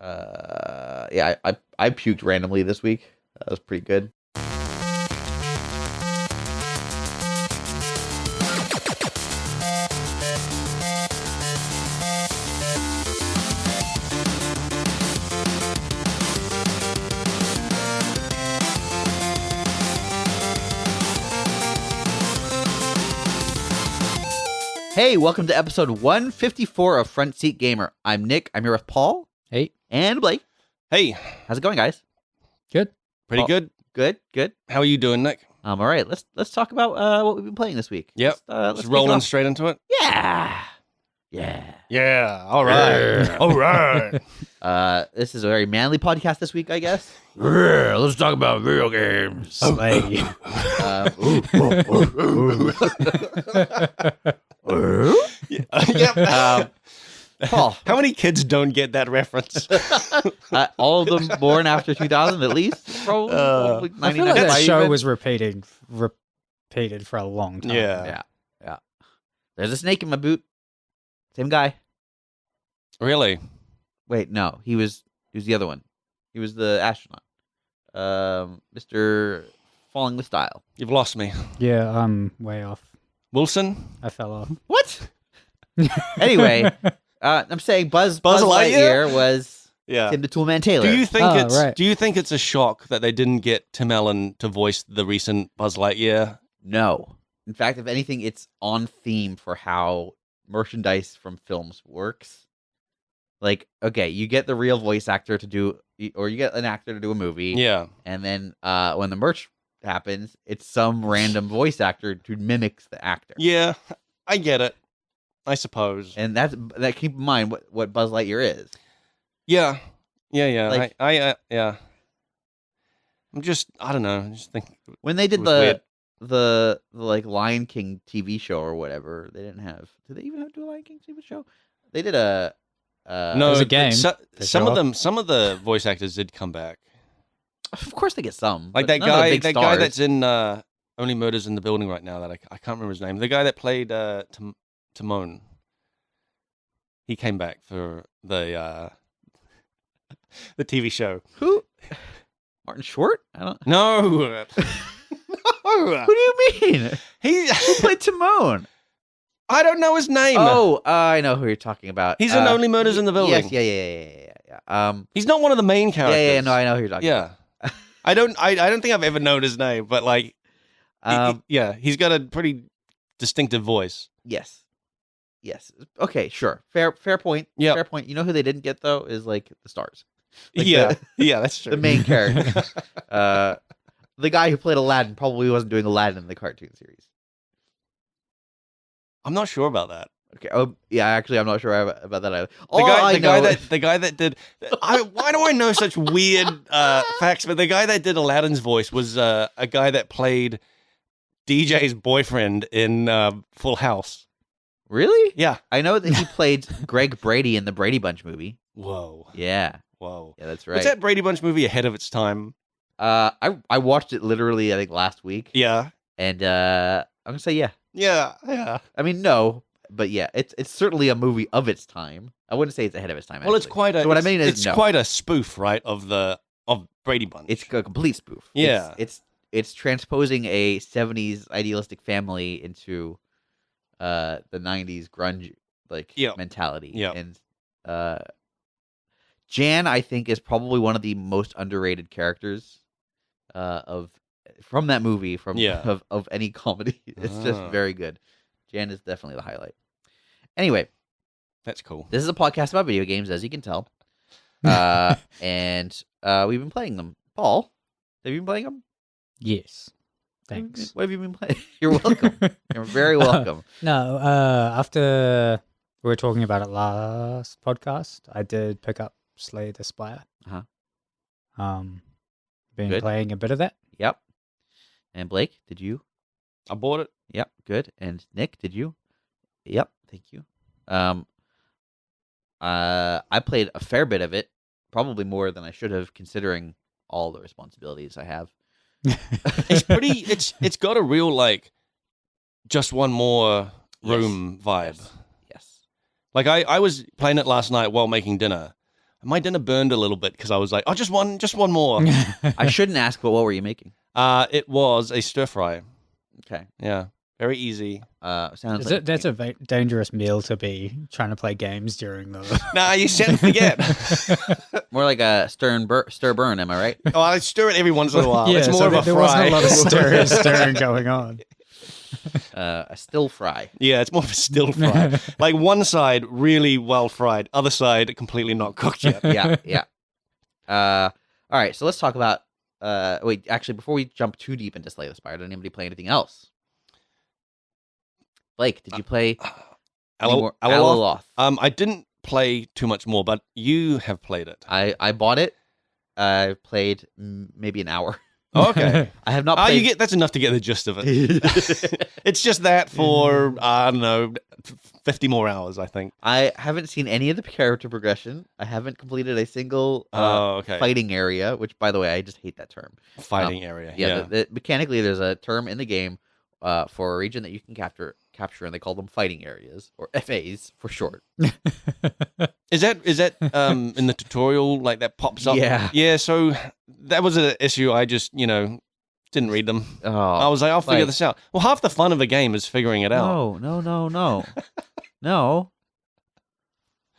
Yeah, I puked randomly this week. That was pretty good. Hey, welcome to episode 154 of Front Seat Gamer. I'm Nick. I'm here with Paul. Hey. And Blake. Hey. How's it going, guys? Good. Pretty good. Good. How are you doing, Nick? All right. Let's talk about what we've been playing this week. Yep. Let's Just rolling straight into it? Yeah. All right. All right. This is a very manly podcast this week, I guess. Yeah, let's talk about video games. Slay. Yep. Paul. How many kids don't get that reference? All of them born after 2000 at least. Probably I feel like that 99 show even. was repeated for a long time. Yeah. Yeah. There's a snake in my boot. Same guy. Really? Wait, no. He was the other one. He was the astronaut. Mr. Falling with Style. You've lost me. Yeah, I'm way off. Wilson? I fell off. What? Anyway, I'm saying Buzz Lightyear was Tim the Toolman Taylor. Do you think right. Do you think it's a shock that they didn't get Tim Allen to voice the recent Buzz Lightyear? No. In fact, if anything, it's on theme for how merchandise from films works. Like, okay, you get the real voice actor to do, or you get an actor to do a movie. Yeah. And then when the merch happens, it's some random voice actor who mimics the actor. Yeah, I get it. I suppose. And that keep in mind what Buzz Lightyear is. Yeah. Like- I don't know. I just think When they did it was the like Lion King TV show or whatever, they didn't have. Did they even do a Lion King TV show? They did a. no, It was a game. some show of them, some of the voice actors did come back. Of course, they get some. Like but that none of the guy, big that guy stars. that's in Only Murders in the Building right now. That I can't remember his name. The guy that played Timon. He came back for the TV show. Who? Martin Short? I don't. No, Who no. do you mean? He. Who played Timon? I don't know his name. Oh, I know who you're talking about. He's in Only Murders in the Building. Yes, yeah. He's not one of the main characters. Yeah. No, I know who you're talking about. Yeah. I don't think I've ever known his name, but like, he's got a pretty distinctive voice. Yes. Okay, sure. Fair point. Yep. Fair point. You know who they didn't get though is like the stars. Like Yeah, that's true. the main character. The guy who played Aladdin probably wasn't doing Aladdin in the cartoon series. I'm not sure about that. Okay. Oh, yeah. Actually, I'm not sure about that either. The guy that did. Why do I know such weird facts? But the guy that did Aladdin's voice was a guy that played DJ's boyfriend in Full House. Really? Yeah. I know that he played Greg Brady in the Brady Bunch movie. Whoa. Yeah. Whoa. Yeah, that's right. Was that Brady Bunch movie ahead of its time? I watched it literally I think last week. Yeah. And I'm gonna say yeah. Yeah. I mean no, but yeah, it's certainly a movie of its time. I wouldn't say it's ahead of its time. Well, it's actually. quite a. So what I mean is it's no. quite a spoof, right? Of Brady Bunch. It's a complete spoof. Yeah. It's transposing a 70s idealistic family into the 90s grunge mentality. Yeah. And Jan, I think, is probably one of the most underrated characters from that movie of any comedy. It's just very good. Jan is definitely the highlight. Anyway, That's cool. this is a podcast about video games, as you can tell. And we've been playing them. Paul, have you been playing them? Yes. Thanks. What have you been playing? You're welcome. You're very welcome. No, after we were talking about it last podcast, I did pick up Slay the Spire. Uh-huh. Been Good. playing a bit of that. Yep. And Blake, did you? I bought it. Yep. Good. And Nick, did you? Yep. Thank you. I played a fair bit of it, probably more than I should have, considering all the responsibilities I have. It's pretty. It's got a real like, just one more room vibe. Yes. Like I was playing it last night while making dinner, my dinner burned a little bit because I was like, oh, just one more. I shouldn't ask, but what were you making? It was a stir fry. Okay. Yeah, very easy. Sounds like That's a dangerous meal to be trying to play games during though. Nah, you said forget. more like a stir burn. Am I right? Oh, I stir it every once in a while. Yeah, It's more so of a there fry. wasn't a lot of stirring going on. A still fry. Yeah, it's more of a still fry. Like one side really well fried, other side completely not cooked yet. Yeah. All right. So let's talk about. Wait, actually, before we jump too deep into Slay the Spire, did anybody play anything else? Blake, did you play Alaloth? Alaloth? I didn't play too much more, but you have played it. I bought it. I played maybe an hour. Oh, okay. I have not played. That's enough to get the gist of it. It's just that for, I don't know, 50 more hours, I think. I haven't seen any of the character progression. I haven't completed a single Okay. fighting area, which, by the way, I just hate that term. Fighting area. Yeah. Mechanically, there's a term in the game for a region that you can capture, and they call them fighting areas, or FAs for short. Is that in the tutorial, like that pops up? Yeah. Yeah, so that was an issue. I just, didn't read them. Oh, I was like, I'll figure this out. Well, half the fun of the game is figuring it out. No. No.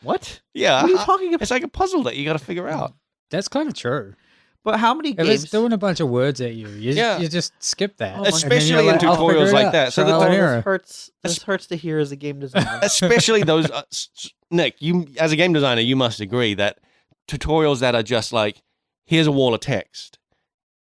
What? Yeah. What are you talking about? It's like a puzzle that you got to figure out. That's kind of true. But how many If games? it's throwing a bunch of words at you, you just skip that. Oh my God. Especially And then in you're like, "I'll figure tutorials it like out." that. So Trial and the error. This hurts to hear as a game designer. Especially those, Nick, you as a game designer, you must agree that tutorials that are just like, here's a wall of text,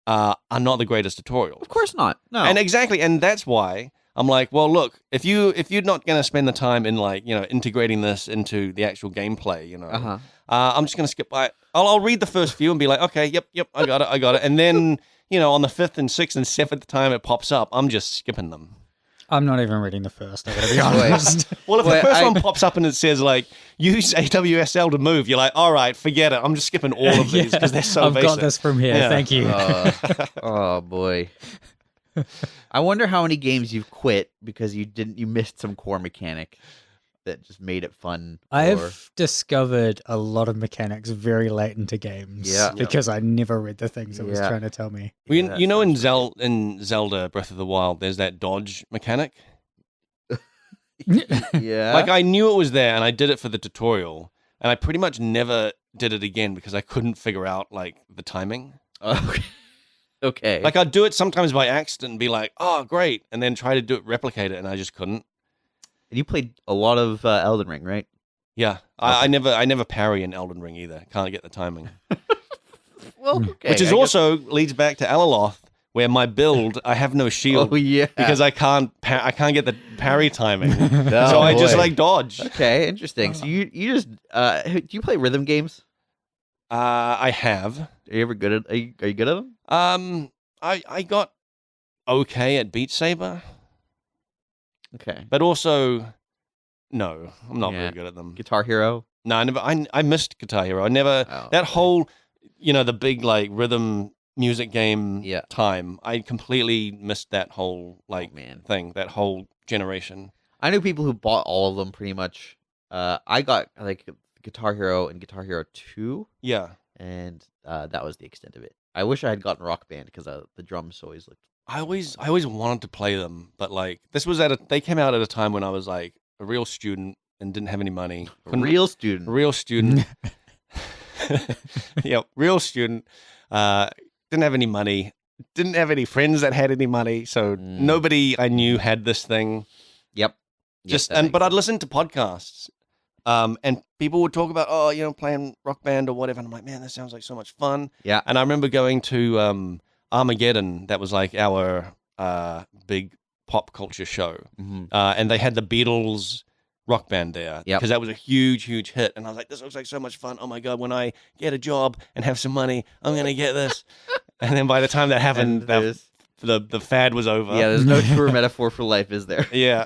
are not the greatest tutorials. Of course not. No. And exactly, and that's why I'm like, well, look, if you're not going to spend the time in integrating this into the actual gameplay, I'm just going to skip by it. I'll read the first few and be like, okay, yep, I got it, and then on the 5th and 6th and 7th time it pops up, I'm just skipping them. I'm not even reading the first. I gotta be honest. Well, if the first one pops up and it says like use AWSL to move, you're like, all right, forget it. I'm just skipping all of these because they're so I've basic. got this from here. Yeah. Thank you. Oh boy. I wonder how many games you've quit because you missed some core mechanic that just made it fun. I've discovered a lot of mechanics very late into games. Yeah. Because I never read the things it was Yeah. trying to tell me. Yeah, In Zelda Breath of the Wild, there's that dodge mechanic. Yeah. Like I knew it was there, and I did it for the tutorial, and I pretty much never did it again because I couldn't figure out like the timing. Okay. Like I'd do it sometimes by accident and be like, "Oh, great," and then try to replicate it, and I just couldn't. And you played a lot of Elden Ring, right? Yeah, I never parry in Elden Ring either. Can't get the timing. Well, okay. Which is also leads back to Alaloth, where my build I have no shield Oh yeah. because I can't get the parry timing, Oh, so I just boy. like dodge. Okay, interesting. So you just do you play rhythm games? I have. Are you ever good at? Are you good at them? I got okay at Beat Saber, Okay. but also no, I'm not Yeah. very good at them. Guitar Hero. No, I never. I missed Guitar Hero. I never. Oh, That okay. whole, the big like rhythm music game Yeah. time. I completely missed that whole like man. thing. That whole generation. I knew people who bought all of them pretty much. I got like Guitar Hero and Guitar Hero 2, Yeah. and that was the extent of it. I wish I had gotten Rock Band because the drums always looked. I always wanted to play them, but like this was they came out at a time when I was like a real student and didn't have any money. Real student. Real student. Yeah, real student. Didn't have any money. Didn't have any friends that had any money, so nobody I knew had this thing. Yep. But I'd listen to podcasts, and people would talk about playing Rock Band or whatever, and I'm like, man, that sounds like so much fun. Yeah. And I remember going to Armageddon. That was like our big pop culture show, and they had the Beatles Rock Band there because that was a huge hit, and I was like, this looks like so much fun. Oh my god, when I get a job and have some money, I'm gonna get this. And then by the time that happened, the fad was over. Yeah, there's no truer metaphor for life, is there? Yeah.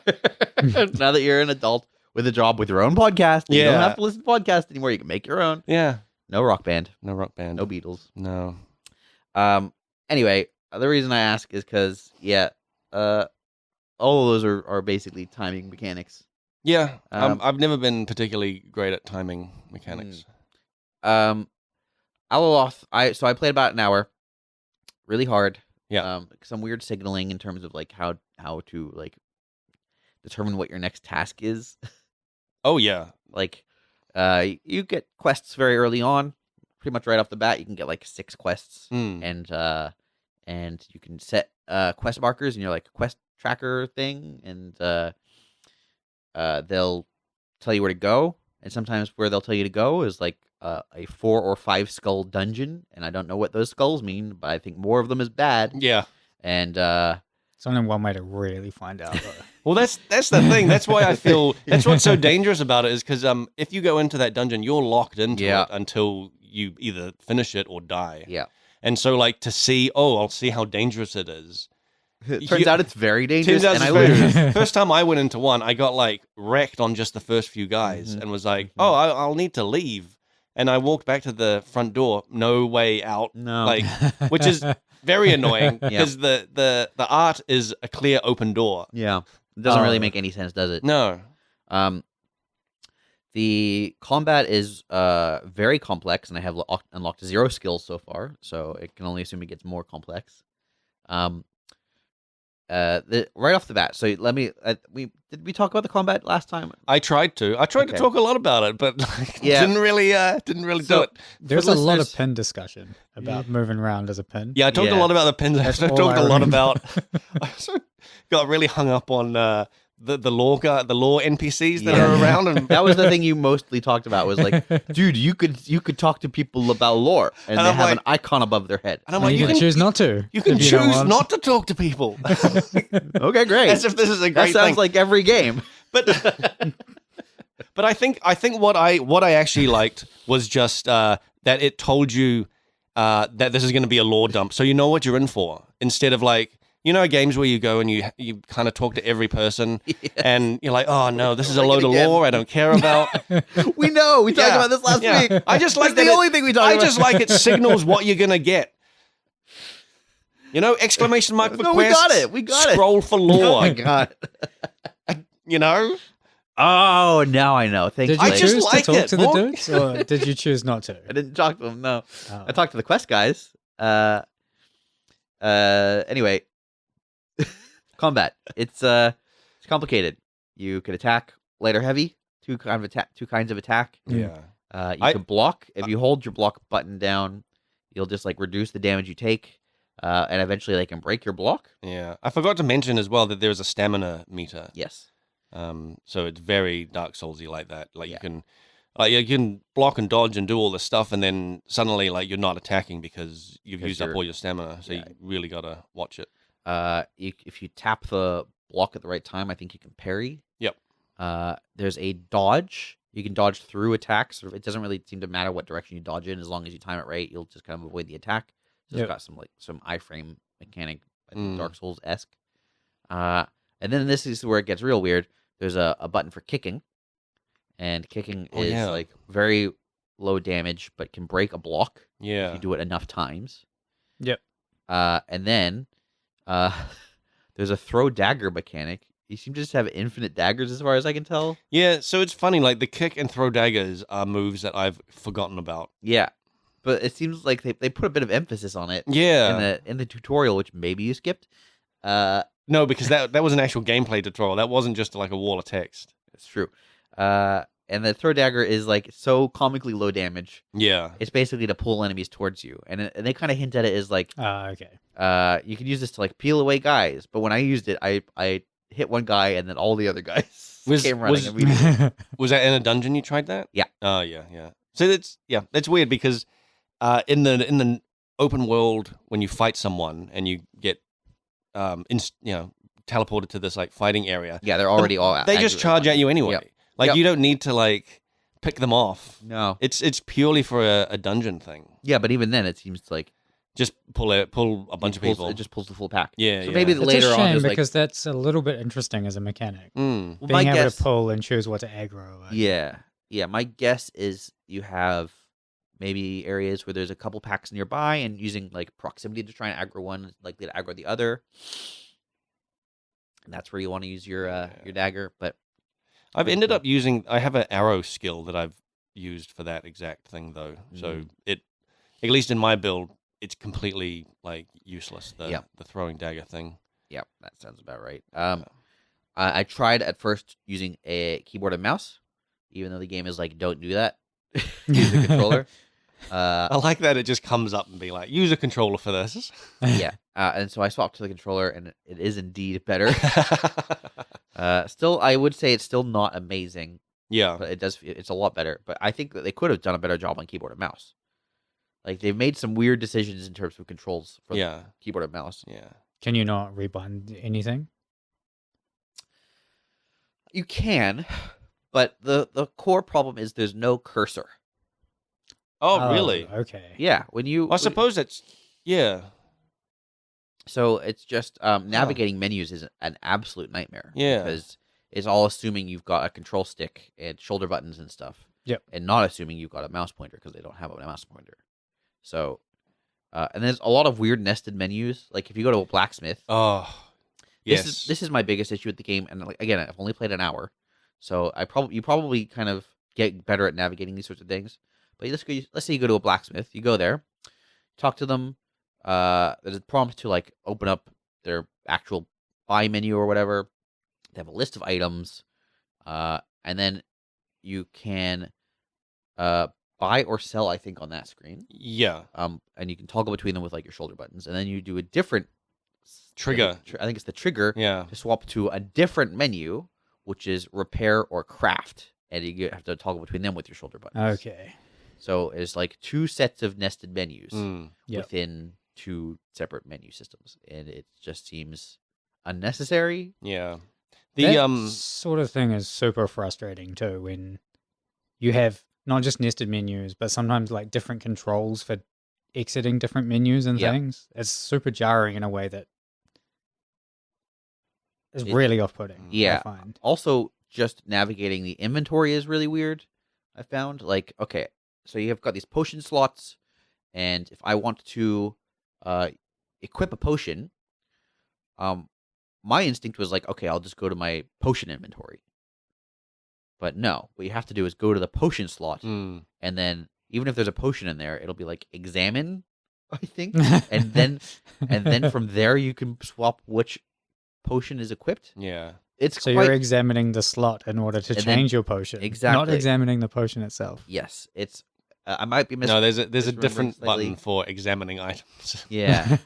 Now that you're an adult with a job with your own podcast, you don't Yeah. have to listen to podcasts anymore. You can make your own. Yeah. No Rock Band, No Rock Band. no Beatles. No. Anyway, the reason I ask is because all of those are basically timing mechanics. Yeah. Um, I've never been particularly great at timing mechanics. Alaloth. I played about an hour, really hard. Yeah. Some weird signaling in terms of like how to like determine what your next task is. Oh yeah. Like, you get quests very early on, pretty much right off the bat. You can get like 6 quests, and you can set quest markers in your like quest tracker thing, and they'll tell you where to go. And sometimes where they'll tell you to go is like a 4 or 5 skull dungeon, and I don't know what those skulls mean, but I think more of them is bad. Yeah. And It's only one way to really find out. Though. Well, that's the thing. That's why I feel that's what's so dangerous about it is because if you go into that dungeon, you're locked into it until you either finish it or die. Yeah. And so, like, to see, I'll see how dangerous it is. Turns out it's very dangerous, and I lose. First time I went into one, I got, like, wrecked on just the first few guys and was like, I'll need to leave. And I walked back to the front door, no way out. No. Like, which is very annoying because the art is a clear open door. Yeah. It doesn't really make any sense, does it? No. The combat is very complex, and I have unlocked 0 skills so far, so it can only assume it gets more complex. Right off the bat. So let me. Did we talk about the combat last time? I tried to talk a lot about it, but didn't really do it. There's a lot of pin discussion about moving around as a pin. Yeah, I talked a lot about the pins. I talked a lot about. I also got really hung up on the lore NPCs that are around, and that was the thing you mostly talked about. Was like, dude, you could talk to people about lore, and they have an icon above their head. And I'm like, you can choose not to. You can choose not to talk to people. Okay, great. As if this is a great That sounds thing. like every game. But I think what I actually liked was just that it told you that this is going to be a lore dump, so you know what you're in for. Instead of like. You know, games where you go and you kind of talk to every person, and you're like, oh no, this is a load of lore I don't care about. We know. We talked about this last week. I just like the only thing we talked about. I just like it signals what you're gonna get. You know, exclamation mark for quests. We got it. Scroll for lore. Oh my god. You know. Oh, now I know. Thank you. Did you I just choose like to talk it, to the Mark. dudes, or did you choose not to? I didn't talk to them. No, Oh. I talked to the quest guys. Anyway. Combat. It's complicated. You could attack light or heavy. Two kinds of attack. Yeah. You can block. If you hold your block button down, you'll just like reduce the damage you take, and eventually they can break your block. Yeah. I forgot to mention as well that there's a stamina meter. Yes. So it's very Dark Soulsy like that. Like you can block and dodge and do all this stuff, and then suddenly like you're not attacking because you've used up all your stamina. So you really gotta watch it. If you tap the block at the right time, I think you can parry. Yep. There's a dodge. You can dodge through attacks. It doesn't really seem to matter what direction you dodge in, as long as you time it right. You'll just kind of avoid the attack. So it's got some iframe mechanic, I think Dark Souls-esque. And then this is where it gets real weird. There's a button for kicking, and kicking is like very low damage, but can break a block. Yeah. If you do it enough times. Yep. And then. There's a throw dagger mechanic. You seem to just have infinite daggers as far as I can tell. Yeah, so it's funny, like the kick and throw daggers are moves that I've forgotten about. Yeah. But it seems like they put a bit of emphasis on it. Yeah. In the tutorial, which maybe you skipped. No, because that was an actual gameplay tutorial. That wasn't just like a wall of text. It's true. And the throw dagger is like so comically low damage. Yeah. It's basically to pull enemies towards you. And they kind of hint at it as like Okay. You can use this to like peel away guys. But when I used it, I hit one guy and then all the other guys came running immediately. Was that in a dungeon you tried that? Yeah. Oh yeah. So that's weird because in the open world when you fight someone and you get teleported to this like fighting area. Yeah, they're already all they just charge at you anyway. Yep. Like you don't need to like pick them off. No. It's purely for a dungeon thing. Yeah, but even then it seems like just pull a bunch of people. It just pulls the full pack. Yeah. So maybe It's later a on shame there's because that's a little bit interesting as a mechanic. Mm. Well, Being able to pull and choose what to aggro. Yeah. My guess is you have maybe areas where there's a couple packs nearby, and using like proximity to try and aggro one is likely to aggro the other. And that's where you want to use your dagger. But I've ended up using. I have an arrow skill that I've used for that exact thing though. So Mm. it, at least in my build, it's completely like useless. The Yep. the throwing dagger thing. Yep, that sounds about right. I tried at first using a keyboard and mouse, even though the game is like, don't do that. Use a controller. I like that it just comes up and be like, use a controller for this. Yeah, and so I swapped to the controller, and it is indeed better. Still, I would say it's still not amazing, Yeah. but it's a lot better. But I think that they could have done a better job on keyboard and mouse. Like they've made some weird decisions in terms of controls for Yeah. keyboard and mouse. Yeah. Can you not rebind anything? You can, but the core problem is there's no cursor. Oh, really? Okay. Yeah, when you I suppose it's, yeah. so it's just navigating menus is an absolute nightmare. Yeah. Because it's all assuming you've got a control stick and shoulder buttons and stuff. Yep. And not assuming you've got a mouse pointer because they don't have a mouse pointer. So, and there's a lot of weird nested menus. Like if you go to a blacksmith, Oh, yes. this is my biggest issue with the game. And like again, I've only played an hour, so you probably kind of get better at navigating these sorts of things. But let's say you go to a blacksmith, you go there, talk to them. There's a prompt to like open up their actual buy menu or whatever. They have a list of items, and then you can buy or sell, I think, on that screen. Yeah. And you can toggle between them with like your shoulder buttons, and then you do a different Trigger. I think it's the trigger Yeah. to swap to a different menu, which is repair or craft, and you have to toggle between them with your shoulder buttons. Okay. So it's like two sets of nested menus Mm. Yep. within two separate menu systems, and it just seems unnecessary. Yeah. That sort of thing is super frustrating too when you have not just nested menus, but sometimes like different controls for exiting different menus and Yep. things. It's super jarring in a way that is It- really off-putting. Yeah. I find. Also, just navigating the inventory is really weird. I found like okay, so you have got these potion slots, and if I want to equip a potion, my instinct was like, okay, I'll just go to my potion inventory. But no, what you have to do is go to the potion slot, Mm. and then even if there's a potion in there, it'll be like examine, I think, and then from there you can swap which potion is equipped. Yeah. It's So quite you're examining the slot in order to And then- change your potion. Not Exactly. examining the potion itself. yes, it's I might be No, there's a misremembering different slightly. button for examining items. Yeah.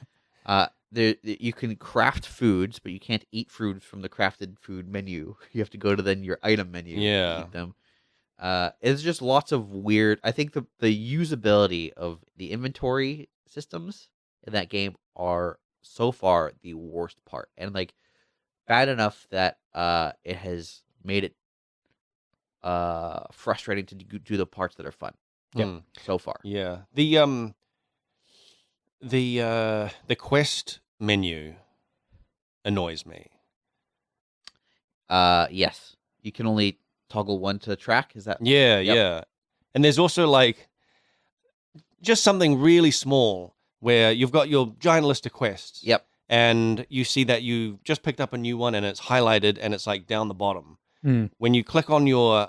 There you can craft foods, but you can't eat food from the crafted food menu. You have to go to then your item menu Yeah. to eat them. It's just lots of weird. I think the usability of the inventory systems in that game are so far the worst part, and like bad enough that it has made it frustrating to do the parts that are fun. Yep. Mm. So far. Yeah. The quest menu annoys me. Yes, you can only toggle one to track. Is that Yeah, Yep. yeah. And there's also like just something really small where you've got your giant list of quests. Yep. And you see that you just picked up a new one and it's highlighted and it's like down the bottom. Mm. When you click on your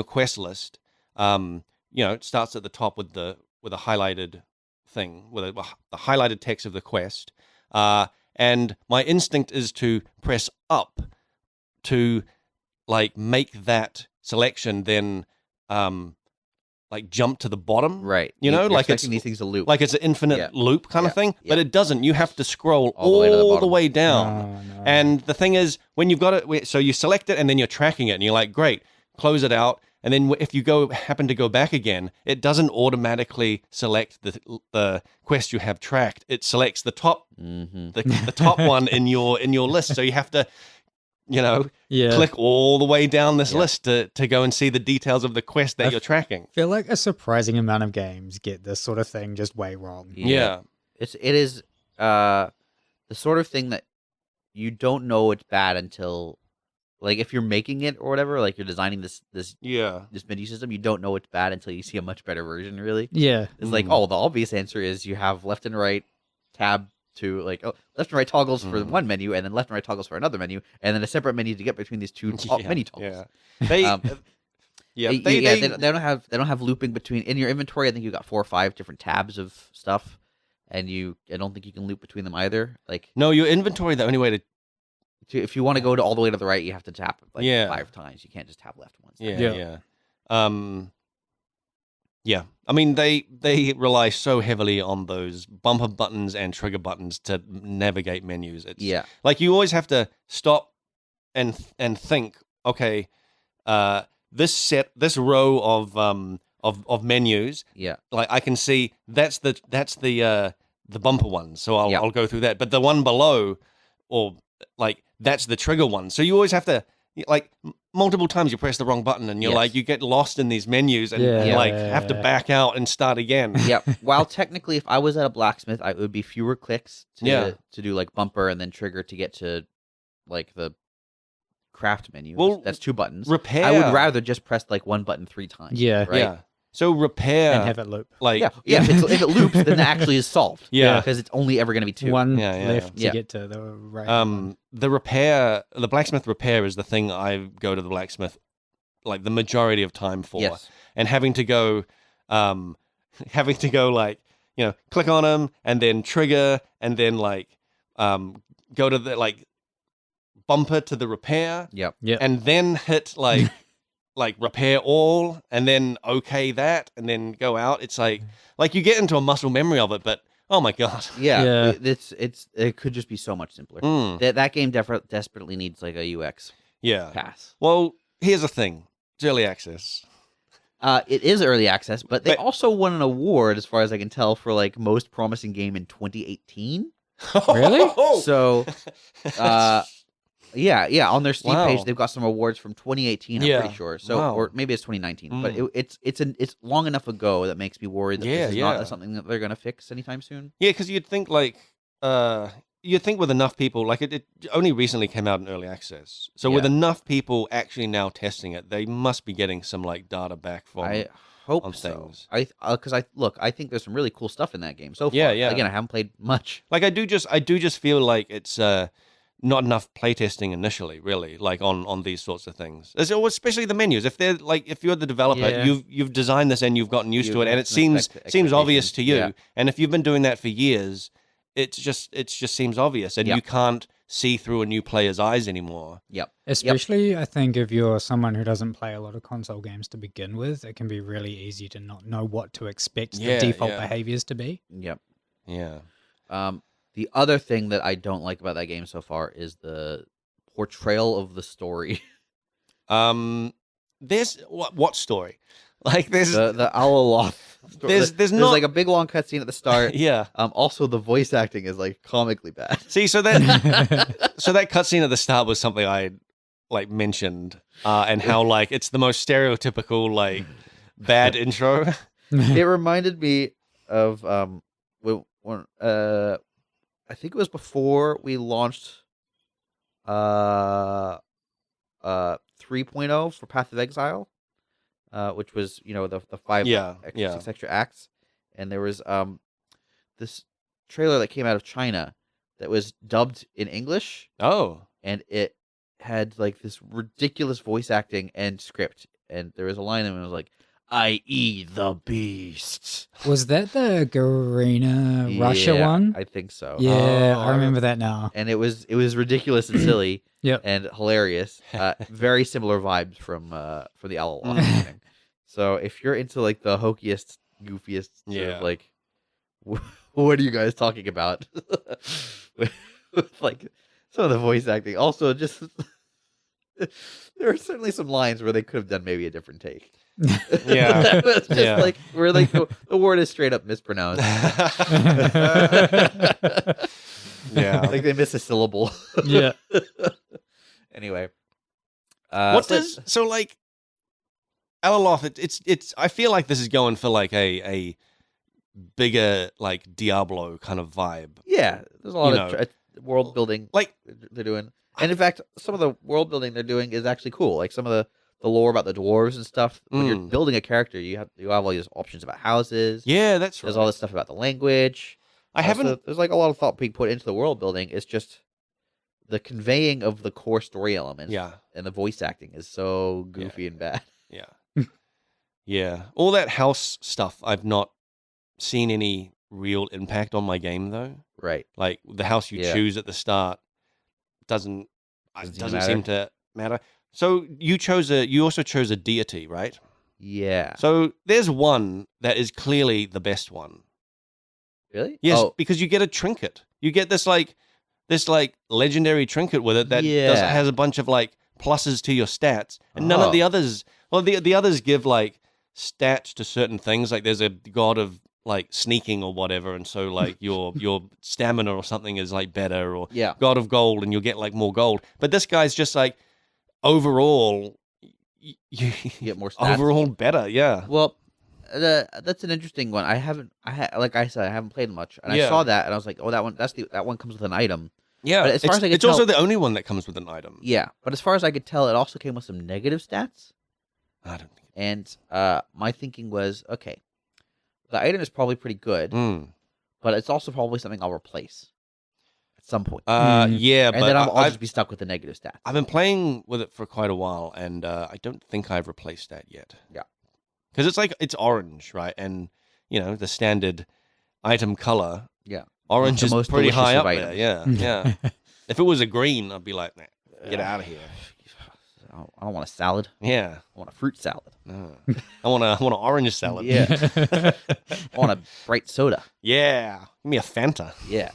quest list, it starts at the top with a highlighted thing with the highlighted text of the quest. And my instinct is to press up to like make that selection then like jump to the bottom. Right? You know, You're like expecting it's these things to loop. like it's an infinite Yeah. loop kind of Yeah. thing, but Yeah. it doesn't. You have to scroll All the way to the all the bottom. way down. Oh, no. And the thing is, when you've got it, so you select it and then you're tracking it and you're like, great, close it out. And then if you happen to go back again, it doesn't automatically select the quest you have tracked. It selects the top Mm-hmm. the top one in your list. So you have to, yeah. click all the way down this Yeah. list to go and see the details of the quest that I've- you're tracking. I feel like a surprising amount of games get this sort of thing just way wrong. Yeah. It is the sort of thing that you don't know it's bad until, like, if you're making it or whatever, like you're designing this Yeah. menu system, you don't know it's bad until you see a much better version. Really, Yeah. it's like, Mm. oh, the obvious answer is you have left and right tab to left and right toggles for Mm. one menu, and then left and right toggles for another menu, and then a separate menu to get between these two menu toggles. Yeah. They Um, Yeah, They don't have looping between in your inventory. I think you got 4 or 5 different tabs of stuff, and I don't think you can loop between them either. Like no, your inventory. The only way if you want to go to all the way to the right, you have to tap like Yeah. 5 times. You can't just tap left once. yeah. Yeah. I mean, they rely so heavily on those bumper buttons and trigger buttons to navigate menus. It's Yeah. like you always have to stop and think. Okay, this row of menus. Yeah. Like I can see that's the bumper one, so Yeah. I'll go through that. But the one below, or like that's the trigger one. So you always have to like multiple times you press the wrong button, and you're Yes. like you get lost in these menus and Yeah. like have to back out and start again. Yeah. While technically, if I was at a blacksmith, it would be fewer clicks to do like bumper and then trigger to get to like the craft menu. Well, That's 2 buttons. Repair. I would rather just press like 1 button 3 times. Yeah. Right. Yeah. So repair And have it loop. like Yeah. If it loops, then it actually is solved. Yeah. Because it's only ever going to be 2. One Yeah. left to Yeah. get to the right one. The blacksmith repair is the thing I go to the blacksmith like the majority of time for. Yes. And having to go like, click on them and then trigger and then like go to the like bumper to the repair Yep. Yep. and then hit like like repair all and then okay that and then go out. It's like you get into a muscle memory of it, but oh my god. Yeah. Yeah. It could just be so much simpler. Mm, That game desperately needs like a UX yeah. pass. Well, here's the thing. It's early access. It is early access, but they But- also won an award, as far as I can tell, for like most promising game in 2018. Really? So, yeah, on their Steam Wow. page, they've got some awards from 2018. I'm Yeah. pretty sure. So, Wow. or maybe it's 2019. But Mm. it's long enough ago that makes me worried that Yeah, this is yeah. not something that they're going to fix anytime soon. Yeah, because you'd think like you'd think with enough people, like it only recently came out in early access. So with Yeah. enough people actually now testing it, they must be getting some like data back from. I hope on so. things. Because I think there's some really cool stuff in that game so far. Yeah, yeah. Again, I haven't played much. Like I do just feel like it's not enough playtesting initially, really, like on these sorts of things. Especially the menus. If they're like if you're the developer, Yeah. you've designed this and you've gotten used to You it, and have it some seems obvious to you. yeah. And if you've been doing that for years, it just seems obvious, and Yeah. you can't see through a new player's eyes anymore. Yep. Especially, I think, if you're someone who doesn't play a lot of console games to begin with, it can be really easy to not know what to expect Yeah, the default yeah. behaviors to be. Yep. Yeah. The other thing that I don't like about that game so far is the portrayal of the story. There's what story? Like there's the Alaloth. story. There's not- like a big long cutscene at the start. yeah. Also, the voice acting is like comically bad. See, so that cutscene at the start was something I like mentioned, and how like it's the most stereotypical like bad intro. It reminded me of when I think it was before we launched 3.0 for Path of Exile, which was the 5 Yeah, extra, yeah. 6 extra acts, and there was this trailer that came out of China that was dubbed in English, Oh, and it had like this ridiculous voice acting and script, and there was a line in it that was like, "I eat the beast." Was that the Garena Russia Yeah, one? I think so. Yeah, Oh, I remember that now. And it was ridiculous and silly Yep. and hilarious. Very similar vibes from the Alaloth thing. So if you're into like the hokiest, goofiest, sort Yeah. of like, what are you guys talking about? with like some of the voice acting. Also, just there are certainly some lines where they could have done maybe a different take. Yeah. It's just Yeah. like where like the word is straight up mispronounced. yeah. Like they miss a syllable. Yeah. Anyway, What so- does so like Alaloth? It's. I feel like this is going for like a bigger like Diablo kind of vibe. Yeah, there's a lot You of know, world building Like they're doing, and in fact, some of the world building they're doing is actually cool. Like some of the lore about the dwarves and stuff. When you're Mm. building a character, you have all these options about houses. yeah, that's right. There's all this stuff about the language. I haven't. There's like a lot of thought being put into the world building. It's just the conveying of the core story elements. Yeah. And the voice acting is so goofy and bad. Yeah. Yeah. All that house stuff, I've not seen any real impact on my game, though. Right. Like, the house you Yeah. choose at the start doesn't Doesn't seem to matter. So you also chose a deity, right? Yeah. So there's one that is clearly the best one. Really? Yes, Oh, because you get a trinket. You get this legendary trinket with it that Yeah. has a bunch of like pluses to your stats, and none of the Oh. others. Well, the others give like stats to certain things. Like there's a god of like sneaking or whatever, and so like your stamina or something is like better, or yeah. god of gold, and you'll get like more gold. But this guy's just like overall, you You get more stats. overall better. Yeah. Well, that's an interesting one. Like I said, I haven't played much, and Yeah. I saw that, and I was like, oh, that one comes with an item. Yeah, But as far as I could it's also tell- the only one that comes with an item. Yeah, but as far as I could tell, it also came with some negative stats. I don't think. And my thinking was, okay, the item is probably pretty good, but it's also probably something I'll replace at some point. Yeah, and but then I'll I've just be stuck with the negative stats. I've been playing with it for quite a while, and I don't think I've replaced that yet. Yeah. Because it's orange, right? And the standard item color. Yeah. Orange The is most pretty high delicious up of there. items. Yeah, yeah. If it was a green, I'd be like, nah, get out of here. I don't want a salad. Yeah. I want a fruit salad. No. I want an orange salad. Yeah. I want a bright soda. Yeah. Give me a Fanta. Yeah.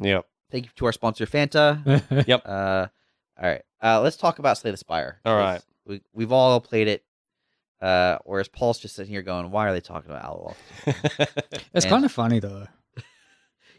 Yep. Thank you to our sponsor, Fanta. Yep. All right. Let's talk about Slay the Spire. All right. We've all played it. Whereas Paul's just sitting here going, "Why are they talking about Alaloth?" It's And- kind of funny though.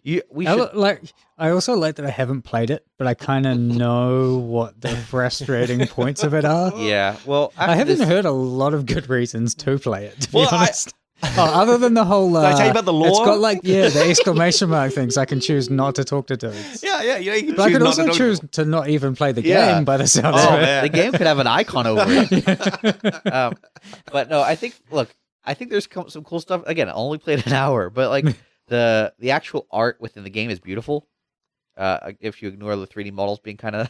We should. I also like that I haven't played it, but I kind of know what the frustrating points of it are. Yeah. Well, I after haven't this- heard a lot of good reasons to play it, to be Well, honest. Other than the whole... Did I tell you about the It's lore? got the exclamation mark things. I can choose not to talk to dudes. Yeah. You can But I choose could not also to talk- choose to not even play the Yeah. game by the sounds Oh, of it. man. The game could have an icon over it. But no, I think there's some cool stuff. Again, I only played an hour, but like the actual art within the game is beautiful. If you ignore the 3D models being kind of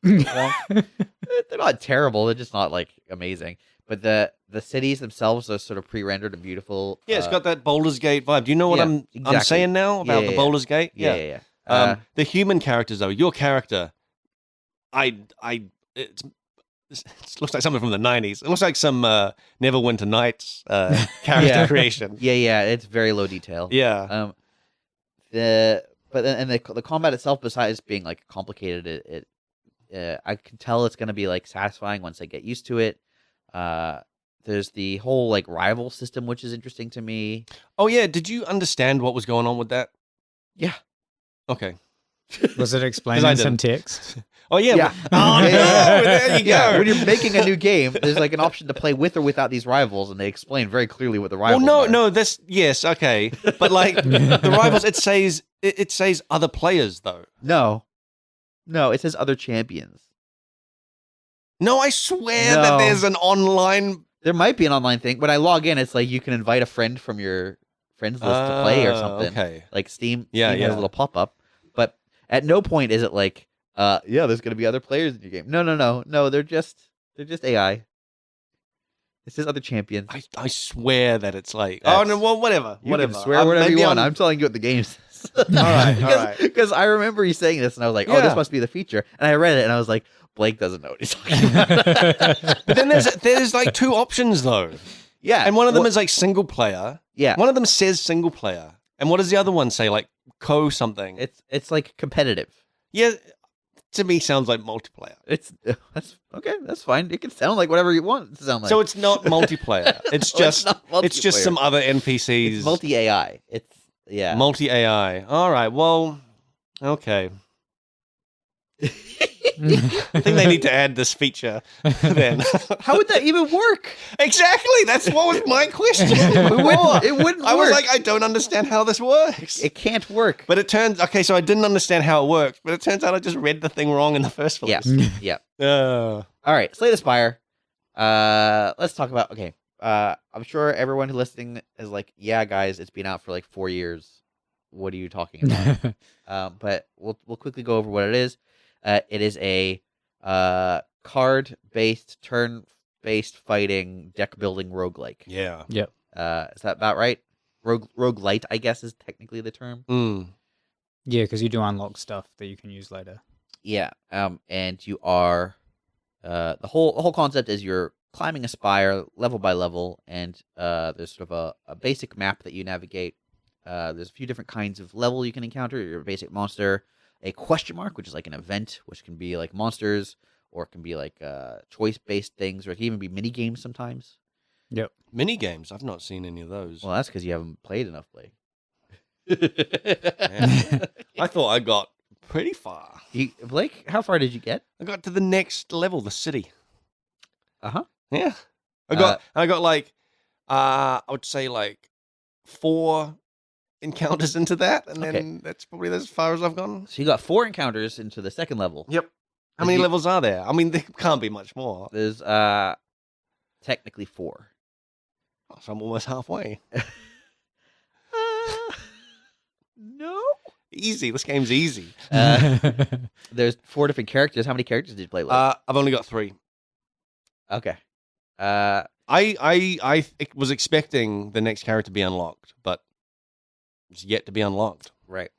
long, they're not terrible. They're just not like amazing. But the cities themselves are sort of pre-rendered and beautiful. Yeah, it's got that Baldur's Gate vibe. Do you know what yeah, I'm exactly. saying now about Yeah, the yeah, Baldur's Gate? Yeah. The human characters, though, your character, it looks like something from the 90s. It looks like some Neverwinter Nights character Yeah. creation. Yeah, it's very low detail. Yeah. The combat itself, besides being like complicated, I can tell it's gonna be like satisfying once I get used to it. There's the whole like rival system, which is interesting to me. Oh, yeah. Did you understand what was going on with that? Yeah. Okay. Was it 'Cause I explaining some didn't. text? Oh, yeah. Yeah. Oh, no. There you go. Yeah, when you're making a new game, there's like an option to play with or without these rivals, and they explain very clearly what the Well, rivals are. no. Yes. Okay. But like the rivals, it says other players though. No, it says other champions. No, I swear No. that there's an online. There might be an online thing. When I log in, it's like you can invite a friend from your friends list to play or something. Okay. Like Steam, Yeah, Steam has yeah. a little pop up, but at no point is it like, there's going to be other players in your game. No, they're just AI. It says other champions. I swear that it's like. That's- Oh no! Well, whatever. You whatever. can swear whatever you maybe want. I'm telling you what the game says. All right. Because I remember you saying this, and I was like, "Oh, Yeah. this must be the feature." And I read it, and I was like, "Blake doesn't know what he's talking about." But then there's like two options though, Yeah, and one of them well, is like single player. yeah. One of them says single player, and what does the other one say? Like co something. It's like competitive. Yeah, to me sounds like multiplayer. That's okay. That's fine. It can sound like whatever you want it to sound like. So it's not multiplayer. It's Well, just not it's just multiplayer. some other NPCs. It's multi AI. It's Multi AI. All right. Well, okay. I think they need to add this feature then. How would that even work? Exactly. That's what was my question. It wouldn't I was work. like, I don't understand how this works. It can't work. But it turns so I didn't understand how it worked, but it turns out I just read the thing wrong in the first place. Yeah. Uh, All right. Slay the Spire. Let's talk about. Okay. I'm sure everyone who's listening is like, yeah, guys, it's been out for like 4 years. What are you talking about? But we'll quickly go over what it is. It is a card-based, turn-based choice-based fighting, deck-building roguelike. Yeah. Is that about right? Roguelite, I guess, is technically the term. Yeah, because you do unlock stuff that you can use later. Yeah. And you are the whole concept is you're climbing a spire level by level, and there's sort of a basic map that you navigate. There's a few different kinds of level you can encounter. Your basic monster, a question mark, which is like an event, which can be like monsters, or it can be like choice-based things, or it can even be mini games sometimes. Yep. Mini games. I've not seen any of those. Well, that's because you haven't played enough, Blake. I thought I got pretty far. Blake, how far did you get? I got to the next level, the city. Uh-huh. Yeah. I got like I would say like 4 encounters into that, and then that's probably as far as I've gone. So you got 4 encounters into the second level. Yep. How many levels are there? I mean, there can't be much more. There's technically 4. Oh, so I'm almost halfway. No. Easy. This game's easy. There's 4 different characters. How many characters did you play with? I've only got 3. Okay. I was expecting the next character to be unlocked, but it's yet to be unlocked. Right.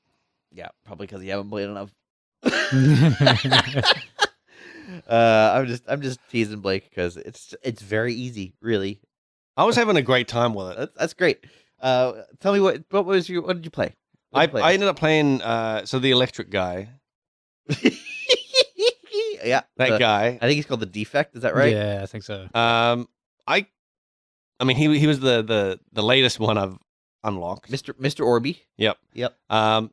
Yeah, probably because you haven't played enough. I'm just teasing Blake because it's very easy, really. I was having a great time with it. That's great. Tell me what did you play? I ended up playing the electric guy. Yeah, that guy. I think he's called the Defect. Is that right? Yeah, I think so. I mean, he was the latest one I've unlocked. Mr. Orby. Yep. Yep.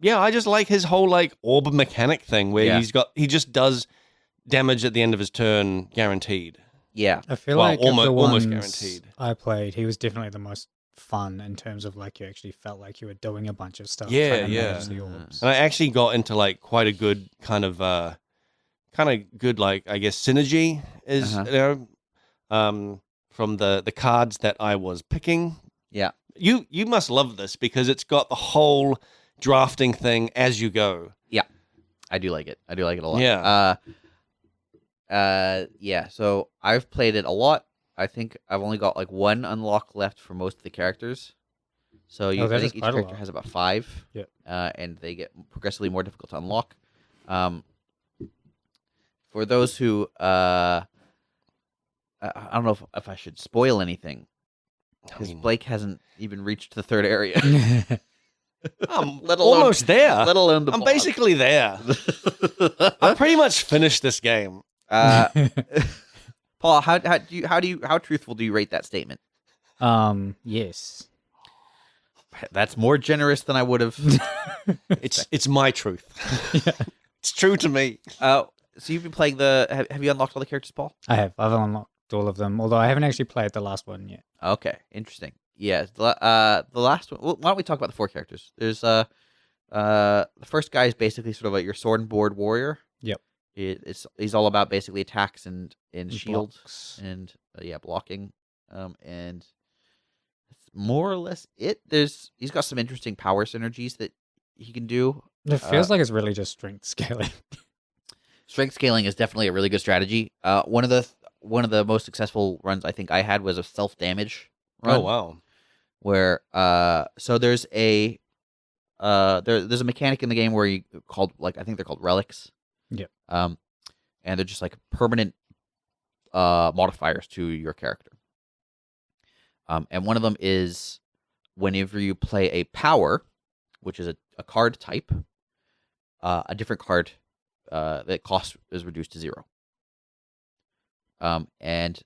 Yeah, I just like his whole like orb mechanic thing where he just does damage at the end of his turn guaranteed. Yeah. I feel like almost guaranteed. I played, he was definitely the most fun in terms of like you actually felt like you were doing a bunch of stuff. Yeah. The orbs. And I actually got into like quite a good kind of good like I guess synergy is from the cards that I was picking. Yeah. You must love this because it's got the whole drafting thing as you go. Yeah. I do like it. I do like it a lot. Yeah. Yeah, so I've played it a lot. I think I've only got like 1 unlock left for most of the characters. So I think each character has about 5. Yep. And they get progressively more difficult to unlock. For those who I don't know if I should spoil anything. Because Blake hasn't even reached the 3rd area. I'm almost there. Let alone the I'm boss. basically there. I pretty much finished this game. Paul, how truthful do you rate that statement? Yes. That's more generous than I would have. It's my truth. Yeah. It's true to me. So you've been playing have you unlocked all the characters, Paul? I have. I've unlocked all of them, although I haven't actually played the last one yet. Okay, interesting. Yeah, the last one. Well, why don't we talk about the 4 characters? There's the first guy is basically sort of like your sword and board warrior. Yep. He's all about basically attacks and shield Blocks. and blocking. And that's more or less it. He's got some interesting power synergies that he can do. It feels like it's really just strength scaling. Strength scaling is definitely a really good strategy. One of the most successful runs I think I had was a self damage run. Oh wow! Where so there's a mechanic in the game where I think they're called relics. Yep. And they're just like permanent modifiers to your character. And one of them is whenever you play a power, which is a card type, a different card that cost is reduced to 0. And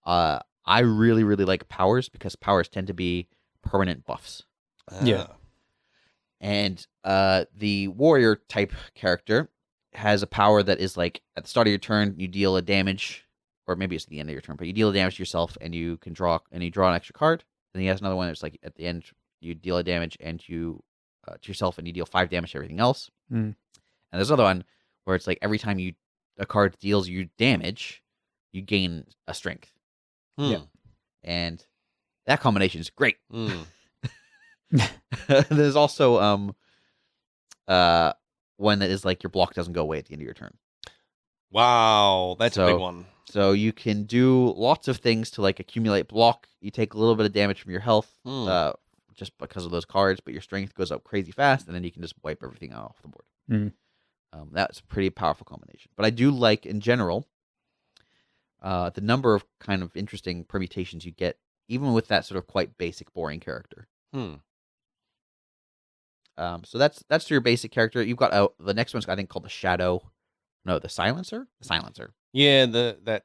I really, really like powers because powers tend to be permanent buffs. Yeah. And the warrior type character has a power that is like at the start of your turn, you deal a damage, or maybe it's the end of your turn, but you deal a damage to yourself and you can draw an extra card. Then he has another one that's like at the end, you deal a damage and you to yourself and you deal 5 damage to everything else. Mm. And there's another one where it's like every time a card deals you damage, you gain a strength. Yeah. And that combination is great. Mm. There's also one that is like your block doesn't go away at the end of your turn. Wow, that's a big one. So you can do lots of things to like accumulate block. You take a little bit of damage from your health, just because of those cards, but your strength goes up crazy fast, and then you can just wipe everything out off the board. Mm. That's a pretty powerful combination. But I do like, in general, the number of kind of interesting permutations you get, even with that sort of quite basic, boring character. So that's your basic character. You've got the next one's I think called the Shadow. No, the Silencer. The Silencer. Yeah, that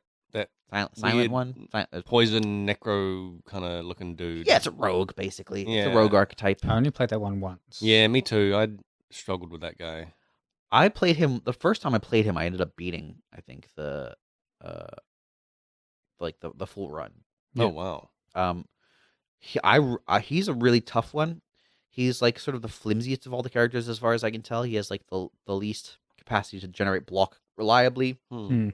silent one. Poison necro kind of looking dude. Yeah, it's a rogue basically. Yeah. It's a rogue archetype. I only played that one once. Yeah, me too. I struggled with that guy. I played him the first time I played him. I ended up beating, I think, the full run. Oh wow. He's a really tough one. He's like sort of the flimsiest of all the characters, as far as I can tell. He has like the least capacity to generate block reliably, and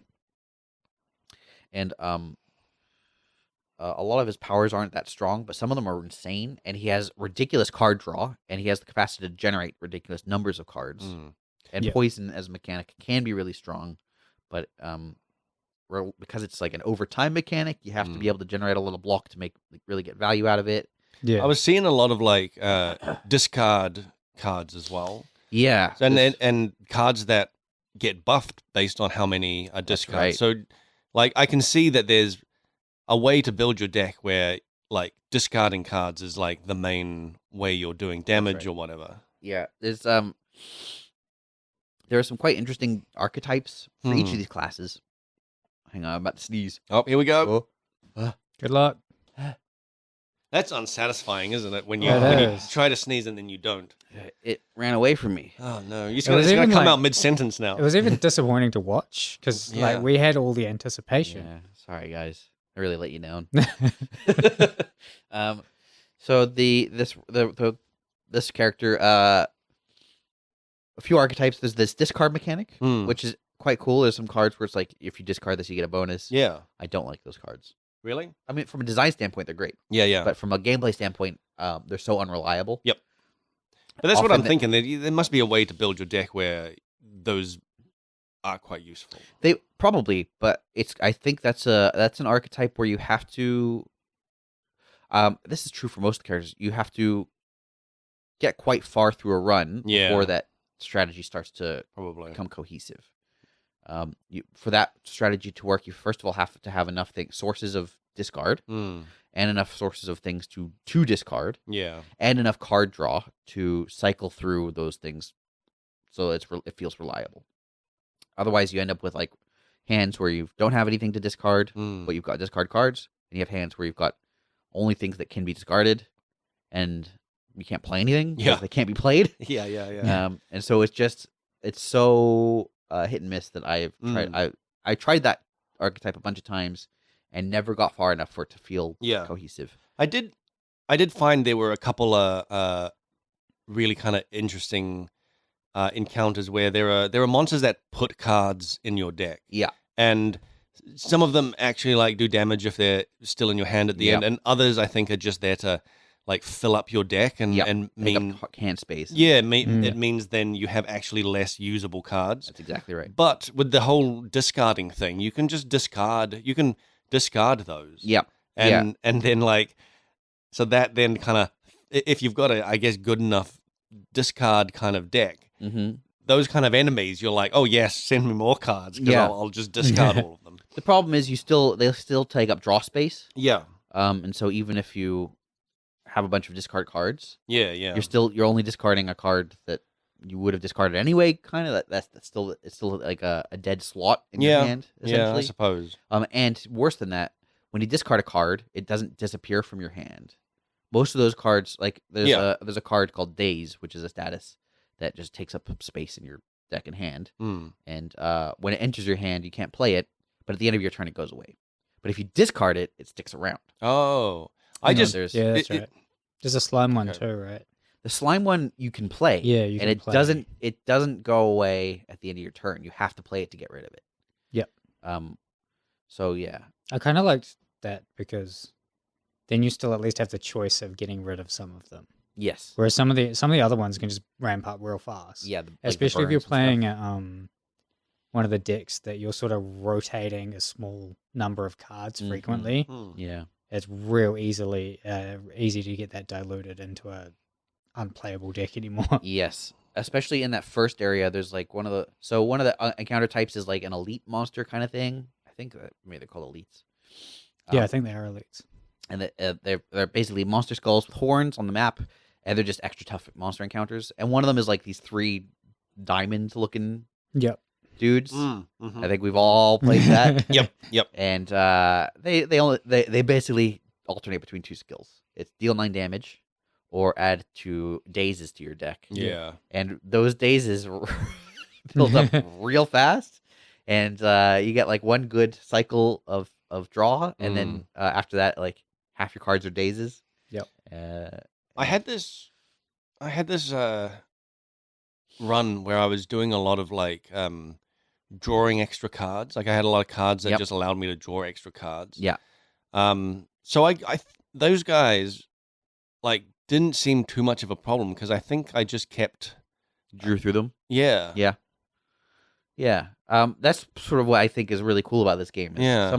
a lot of his powers aren't that strong, but some of them are insane. And he has ridiculous card draw, and he has the capacity to generate ridiculous numbers of cards. And poison as a mechanic can be really strong, but because it's like an overtime mechanic, you have to be able to generate a little block to really get value out of it. Yeah, I was seeing a lot of like discard cards as well. Yeah, and cards that get buffed based on how many are discarded. Right. So, like, I can see that there's a way to build your deck where like discarding cards is like the main way you're doing damage or whatever. Yeah, there are some quite interesting archetypes for each of these classes. Hang on, I'm about to sneeze. Oh, here we go. good luck. That's unsatisfying, isn't it? When you try to sneeze and then you don't. It ran away from me. Oh no, it's gonna come out mid-sentence now. It was even disappointing to watch because like we had all the anticipation. Yeah, sorry guys, I really let you down. So this character, a few archetypes. There's this discard mechanic, which is quite cool. There's some cards where it's like if you discard this, you get a bonus. Yeah, I don't like those cards. Really? I mean, from a design standpoint, they're great. Yeah. But from a gameplay standpoint, they're so unreliable. Yep. But that's what I'm thinking. There must be a way to build your deck where those are quite useful. They probably, but I think that's an archetype where you have to. This is true for most characters. You have to get quite far through a run before that strategy starts to become cohesive. For that strategy to work, you first of all have to have enough sources of discard and enough sources of things to discard. Yeah, and enough card draw to cycle through those things, so it feels reliable. Otherwise, you end up with like hands where you don't have anything to discard, but you've got discard cards, and you have hands where you've got only things that can be discarded, and you can't play anything. Yeah, they can't be played. Yeah. And so it's so hit and miss that I've tried. I tried that archetype a bunch of times and never got far enough for it to feel cohesive. I did find there were a couple of really kind of interesting encounters where there are monsters that put cards in your deck. Yeah, and some of them actually like do damage if they're still in your hand at the end, and others I think are just there to like fill up your deck and make up hand space. Yeah, it means then you have actually less usable cards. That's exactly right. But with the whole discarding thing, you can just discard. You can discard those. Yep. And then like, so that then kind of, if you've got a, I guess, good enough discard kind of deck, those kind of enemies, you're like, oh yes, send me more cards because I'll just discard all of them. The problem is they still take up draw space. Yeah. And so even if you have a bunch of discard cards, you're only discarding a card that you would have discarded anyway. Kind of it's still like a dead slot in your hand. Essentially. I suppose. And worse than that, when you discard a card, it doesn't disappear from your hand. Most of those cards, like there's a card called Daze, which is a status that just takes up space in your deck and hand. And when it enters your hand, you can't play it, but at the end of your turn, it goes away. But if you discard it, it sticks around. Oh, that's right. There's a slime one too, right? The slime one you can play. Yeah, you can and play. it doesn't go away at the end of your turn. You have to play it to get rid of it. Yep. So yeah. I kind of liked that because then you still at least have the choice of getting rid of some of them. Yes. Whereas some of the other ones can just ramp up real fast. Yeah. Especially if you're playing one of the decks that you're sort of rotating a small number of cards frequently, Yeah. it's real easy to get that diluted into a unplayable deck anymore. Yes. Especially in that first area, there's like one of the encounter types is like an elite monster kind of thing. I think maybe they're called elites. Yeah, I think they are elites. And they're basically monster skulls with horns on the map, and they're just extra tough monster encounters. And one of them is like these 3 diamond-looking Yep. dudes. I think we've all played that. Yep. And they basically alternate between 2 skills. It's deal 9 damage, or add 2 dazes to your deck. Yeah. And those dazes build up real fast, and you get like one good cycle of draw, and then after that, like half your cards are dazes. Yep. I had this run where I was doing a lot of like drawing extra cards. Like I had a lot of cards that just allowed me to draw extra cards. Yeah. So I those guys like didn't seem too much of a problem because I think I just kept Drew through them. Yeah. That's sort of what I think is really cool about this game. Yeah.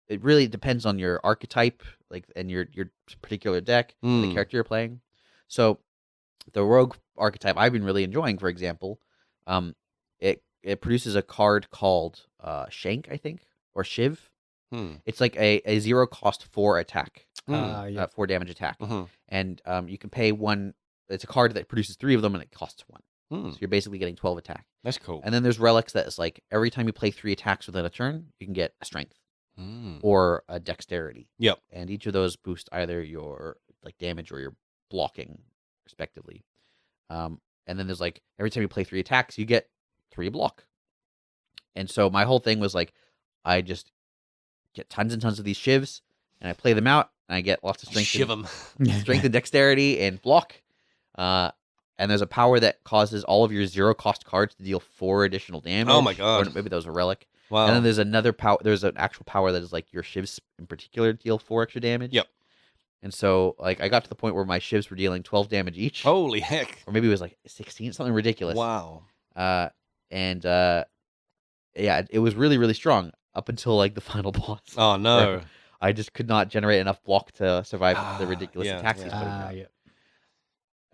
It really depends on your archetype, like, and your particular deck, and the character you're playing. So the rogue archetype I've been really enjoying, for example, it produces a card called Shank, I think, or Shiv. It's like a 0 cost 4 attack, 4 damage attack, and you can pay 1. It's a card that produces 3 of them, and it costs 1. So you're basically getting 12 attack. That's cool. And then there's relics that is like every time you play 3 attacks within a turn, you can get a strength or a dexterity. Yep. And each of those boost either your like damage or your blocking, respectively. And then there's like every time you play 3 attacks, you get 3 block. And so my whole thing was like, I just get tons and tons of these shivs, and I play them out, and I get lots of strength. Shiv them. Strength and dexterity and block. And there's a power that causes all of your 0 cost cards to deal 4 additional damage. Oh my god! Or maybe that was a relic. Wow. And then there's another power. There's an actual power that is like your shivs in particular deal 4 extra damage. Yep. And so like I got to the point where my shivs were dealing 12 damage each. Holy heck! Or maybe it was like 16, something ridiculous. Wow. Yeah, it was really, really strong up until like the final boss. Oh no! I just could not generate enough block to survive the ridiculous attacks he's putting out.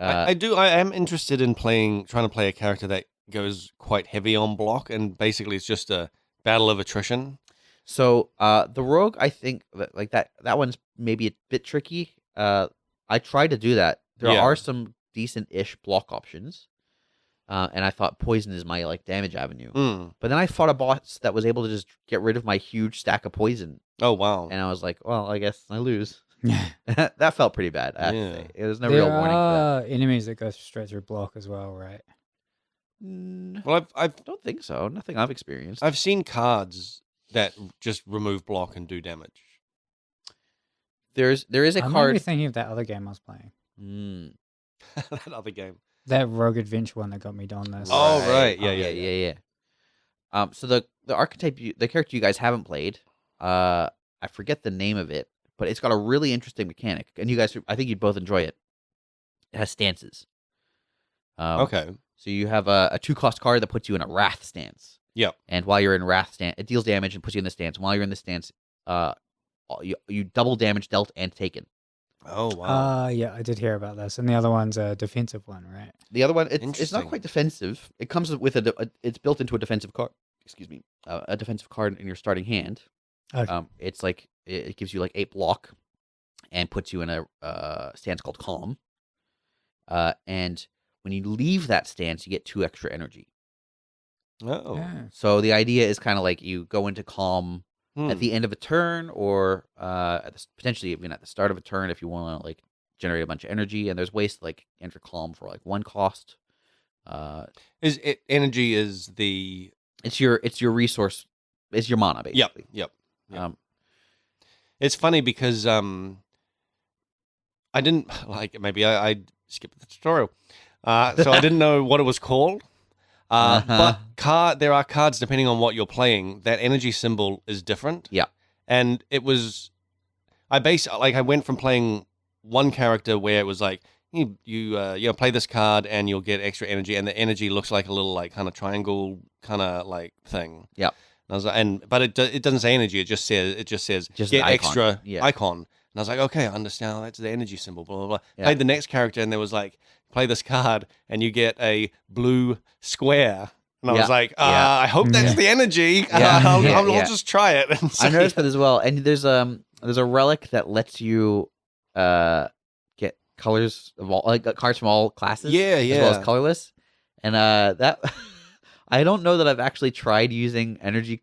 I am interested in trying to play a character that goes quite heavy on block, and basically it's just a battle of attrition. So the rogue, I think that like that one's maybe a bit tricky. I tried to do that. There are some decent-ish block options, and I thought poison is my like damage avenue. But then I fought a boss that was able to just get rid of my huge stack of poison. Oh wow! And I was like, well, I guess I lose. That felt pretty bad. I have to say. There's no real warning for that. Enemies that go straight through block as well, right? Well, I don't think so. Nothing I've experienced. I've seen cards that just remove block and do damage. There is a I'm card. maybe thinking of that other game I was playing. That other game. That Rogue Adventure one that got me on this. Oh right, yeah. So the archetype, the character you guys haven't played, I forget the name of it, but it's got a really interesting mechanic, and you guys, I think you'd both enjoy it. It has stances. Okay. So you have a 2-cost card that puts you in a Wrath stance. Yep. And while you're in Wrath stance, it deals damage and puts you in the stance. And while you're in the stance, you double damage dealt and taken. Oh wow. Yeah, I did hear about this. And the other one's a defensive one, right? The other one, it's not Interesting. quite defensive. It comes with it's built into a defensive card. Excuse me, a defensive card in your starting hand. Okay. It's like it gives you like 8 block, and puts you in a stance called Calm. And when you leave that stance, you get 2 extra energy. Oh. Yeah. So the idea is kind of like you go into Calm at the end of a turn, or potentially even at the start of a turn if you want to like generate a bunch of energy. And there's ways to like enter Calm for like 1 cost. Is it energy? Is the It's your resource. It's your mana basically. Yep. It's funny because I didn't like maybe I skipped the tutorial, so I didn't know what it was called. But there are cards depending on what you're playing. That energy symbol is different. Yeah, and it was I went from playing one character where it was like you play this card and you'll get extra energy, and the energy looks like a little like kind of triangle kind of like thing. Yep. And I was like, but it doesn't say energy. It just says Just get an icon. extra Yeah. icon. And I was like, okay, I understand. That's the energy symbol. Blah blah blah. Yeah. Played the next character, and there was like, play this card, and you get a blue square. And I was like, I hope that's the energy. I'll just try it. And I noticed that as well. And there's a relic that lets you get colors of all, like cards from all classes. As well as colorless. And that I don't know that I've actually tried using energy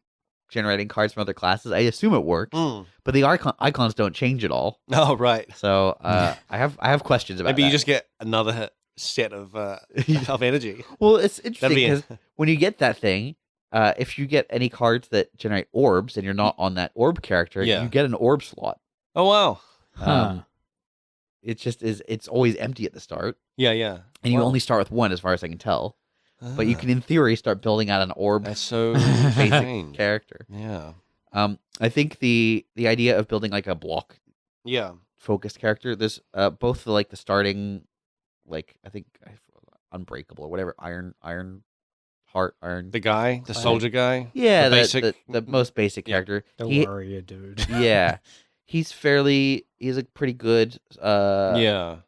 generating cards from other classes. I assume it works, but the icons don't change at all. Oh, right. So I have questions about. Maybe that. you just get another set of energy. Well, it's interesting because when you get that thing, if you get any cards that generate orbs and you're not on that orb character, you get an orb slot. Oh wow! It just is. It's always empty at the start. Yeah. And you only start with one, as far as I can tell. But you can, in theory, start building out an orb. That's so basic character. Yeah. I think the idea of building like a block, focused character. There's both the starting, like I think Unbreakable or whatever, Iron Heart, Iron. The guy, the soldier guy. Yeah, the most basic character. The warrior dude. Yeah, he's a pretty good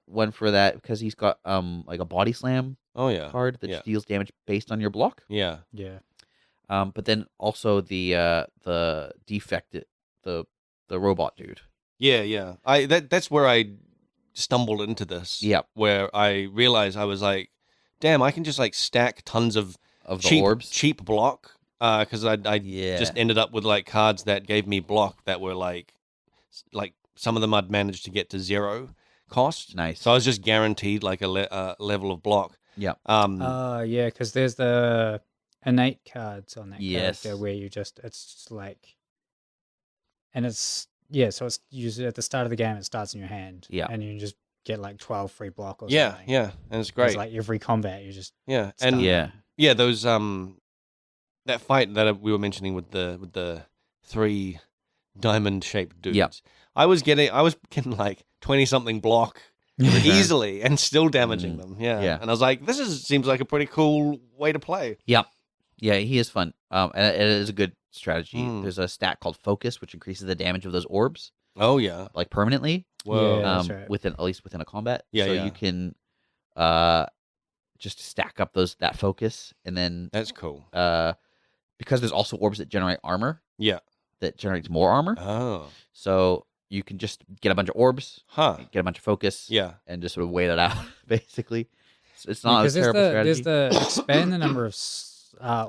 one for that because he's got like a body slam. Card that deals damage based on your block. Yeah. But then also the defect, the robot dude. Yeah. That's where I stumbled into this. Yeah. Where I realized I was like, damn, I can just like stack tons of the orbs, cheap block. Because I just ended up with like cards that gave me block that were like some of them I'd managed to get to 0 cost. Nice. So I was just guaranteed like a level of block. Yeah. Yeah, because there's the innate cards on that character where it's just like, and so it's usually at the start of the game it starts in your hand. Yeah. And you just get like 12 free block or something. Yeah, and it's great. It's like every combat you just those that fight that we were mentioning with the 3 diamond shaped dudes. Yep. I was getting like 20 something block easily and still damaging them. Yeah. And I was like, seems like a pretty cool way to play. Yeah, he is fun. And it is a good strategy. There's a stat called Focus, which increases the damage of those orbs. Oh yeah, like permanently. Whoa. That's right. At least within a combat. Yeah, so you can just stack up that focus, and then that's cool. Because there's also orbs that generate armor. Yeah, that generates more armor. Oh, so you can just get a bunch of orbs, get a bunch of focus, and just sort of wait it out. Basically, it's not a terrible strategy. There's the expand the number of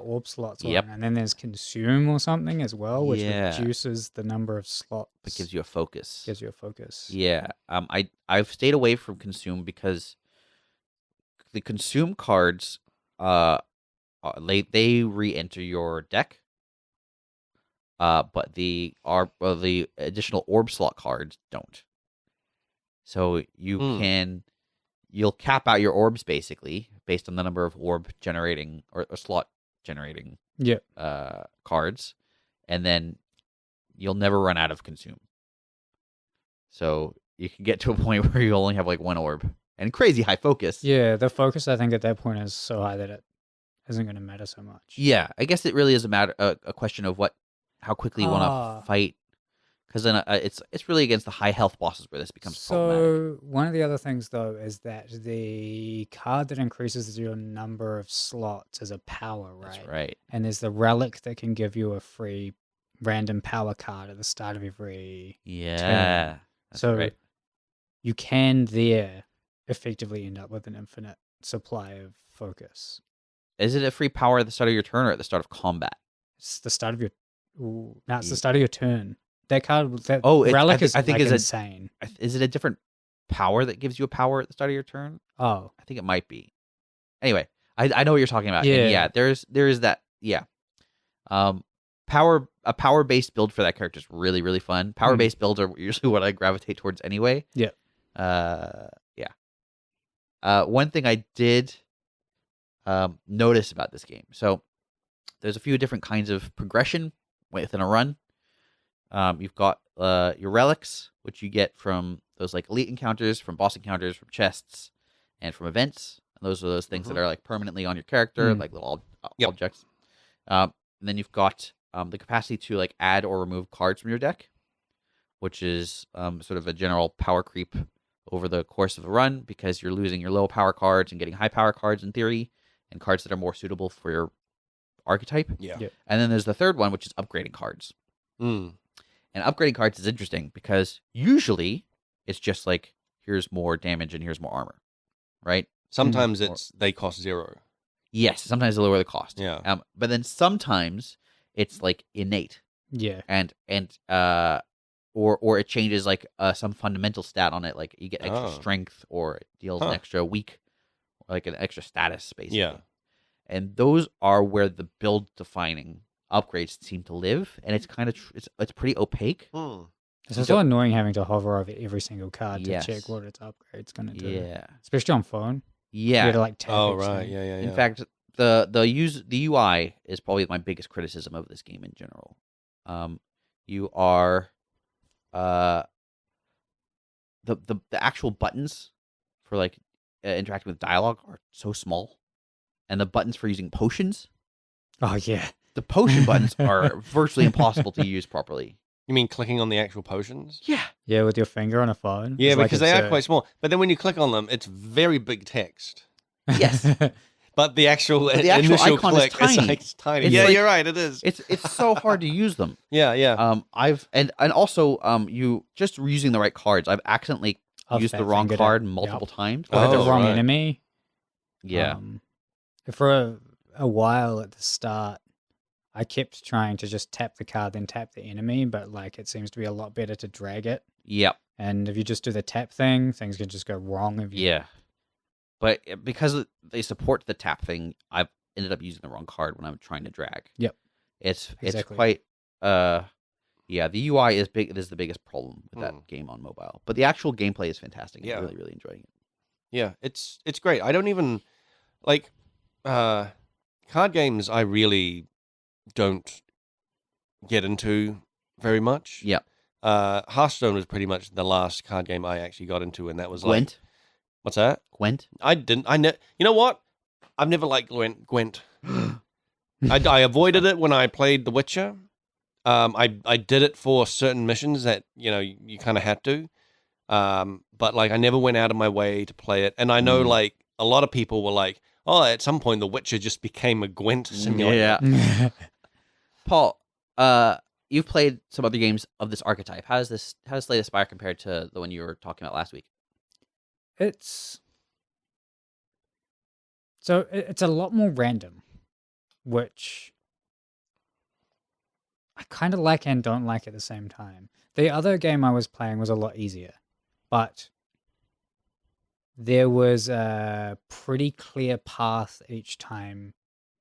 orb slots, and then there's consume or something as well, which reduces the number of slots. But gives you a focus. Yeah. I've stayed away from consume because the consume cards, they re-enter your deck. But the additional orb slot cards don't. So you'll cap out your orbs basically based on the number of orb generating or slot generating cards, and then you'll never run out of consume. So you can get to a point where you only have like one orb and crazy high focus. Yeah, the focus I think at that point is so high that it isn't going to matter so much. Yeah, I guess it really is a question of how quickly you want to fight, because then it's really against the high health bosses where this becomes problematic. So one of the other things though is that the card that increases your number of slots is a power, right? That's right. And there's the relic that can give you a free random power card at the start of every turn. That's so right. You can there effectively end up with an infinite supply of focus. Is it a free power at the start of your turn or at the start of combat? It's the start of your it's the start of your turn. That card, relic is insane. Is it a different power that gives you a power at the start of your turn? Oh, I think it might be. Anyway, I know what you're talking about. Yeah, and there is that. Yeah, a power based build for that character is really, really fun. Power based builds are usually what I gravitate towards anyway. Yeah. One thing I did notice about this game. So there's a few different kinds of progression within a run. You've got your relics, which you get from those like elite encounters, from boss encounters, from chests, and from events. And those are those things that are like permanently on your character, like little objects. And then you've got the capacity to like add or remove cards from your deck, which is sort of a general power creep over the course of a run because you're losing your low power cards and getting high power cards in theory, and cards that are more suitable for your archetype. Yeah. And then there's the third one, which is upgrading cards. Mm. And upgrading cards is interesting because usually it's just like, here's more damage and here's more armor, right? Sometimes they cost 0. Yes, sometimes they lower the cost. Yeah. But then sometimes it's like innate. Yeah. And or it changes like some fundamental stat on it, like you get extra strength or it deals an extra weak, or like an extra status, basically. Yeah. And those are where the build defining upgrades seem to live, and it's kind of it's pretty opaque. It's also annoying having to hover over every single card to Yes. check what its upgrade's going to do. Yeah, Especially on phone. You yeah. got to like tap Oh, each right. thing. Yeah. In fact, the UI is probably my biggest criticism of this game in general. You are the actual buttons for like interacting with dialogue are so small, and the buttons for using potions, Oh, yeah. the potion buttons are virtually impossible to use properly. You mean clicking on the actual potions? Yeah, Yeah, with your finger on a phone. Yeah, It's like because they it's are quite small. But then when you click on them, it's very big text. yes. But the actual, But the actual initial icon is click tiny. it's tiny. It's Yeah, like- you're right. It is. It's so hard to use them. Yeah. I've and also you just using the right cards. I've accidentally used the wrong fat-fingered it. card multiple times. Or the Oh, wrong right. enemy. Yeah. For a while at the start, I kept trying to just tap the card, then tap the enemy, but like it seems to be a lot better to drag it. Yep. And if you just do the tap thing, things can just go wrong. If you... Yeah. But because they support the tap thing, I've ended up using the wrong card when I'm trying to drag. Yep. It's Exactly. quite yeah, the UI is big. It is the biggest problem with that game on mobile. But the actual gameplay is fantastic. Yeah. I'm really, really enjoying it. Yeah, it's great. I don't even like card games. I really don't get into very much. Yeah. Hearthstone was pretty much the last card game I actually got into, and that was like, Gwent. what's that? Gwent. I didn't. You know what? I've never liked Gwent. I avoided it when I played The Witcher. I did it for certain missions that you kind of had to. But like I never went out of my way to play it. And I know like a lot of people were like, "Oh, at some point The Witcher just became a Gwent simulator." Yeah. Paul, you've played some other games of this archetype. How does Slay the Spire compare to the one you were talking about last week? It's a lot more random, which I kind of like and don't like at the same time. The other game I was playing was a lot easier, but there was a pretty clear path each time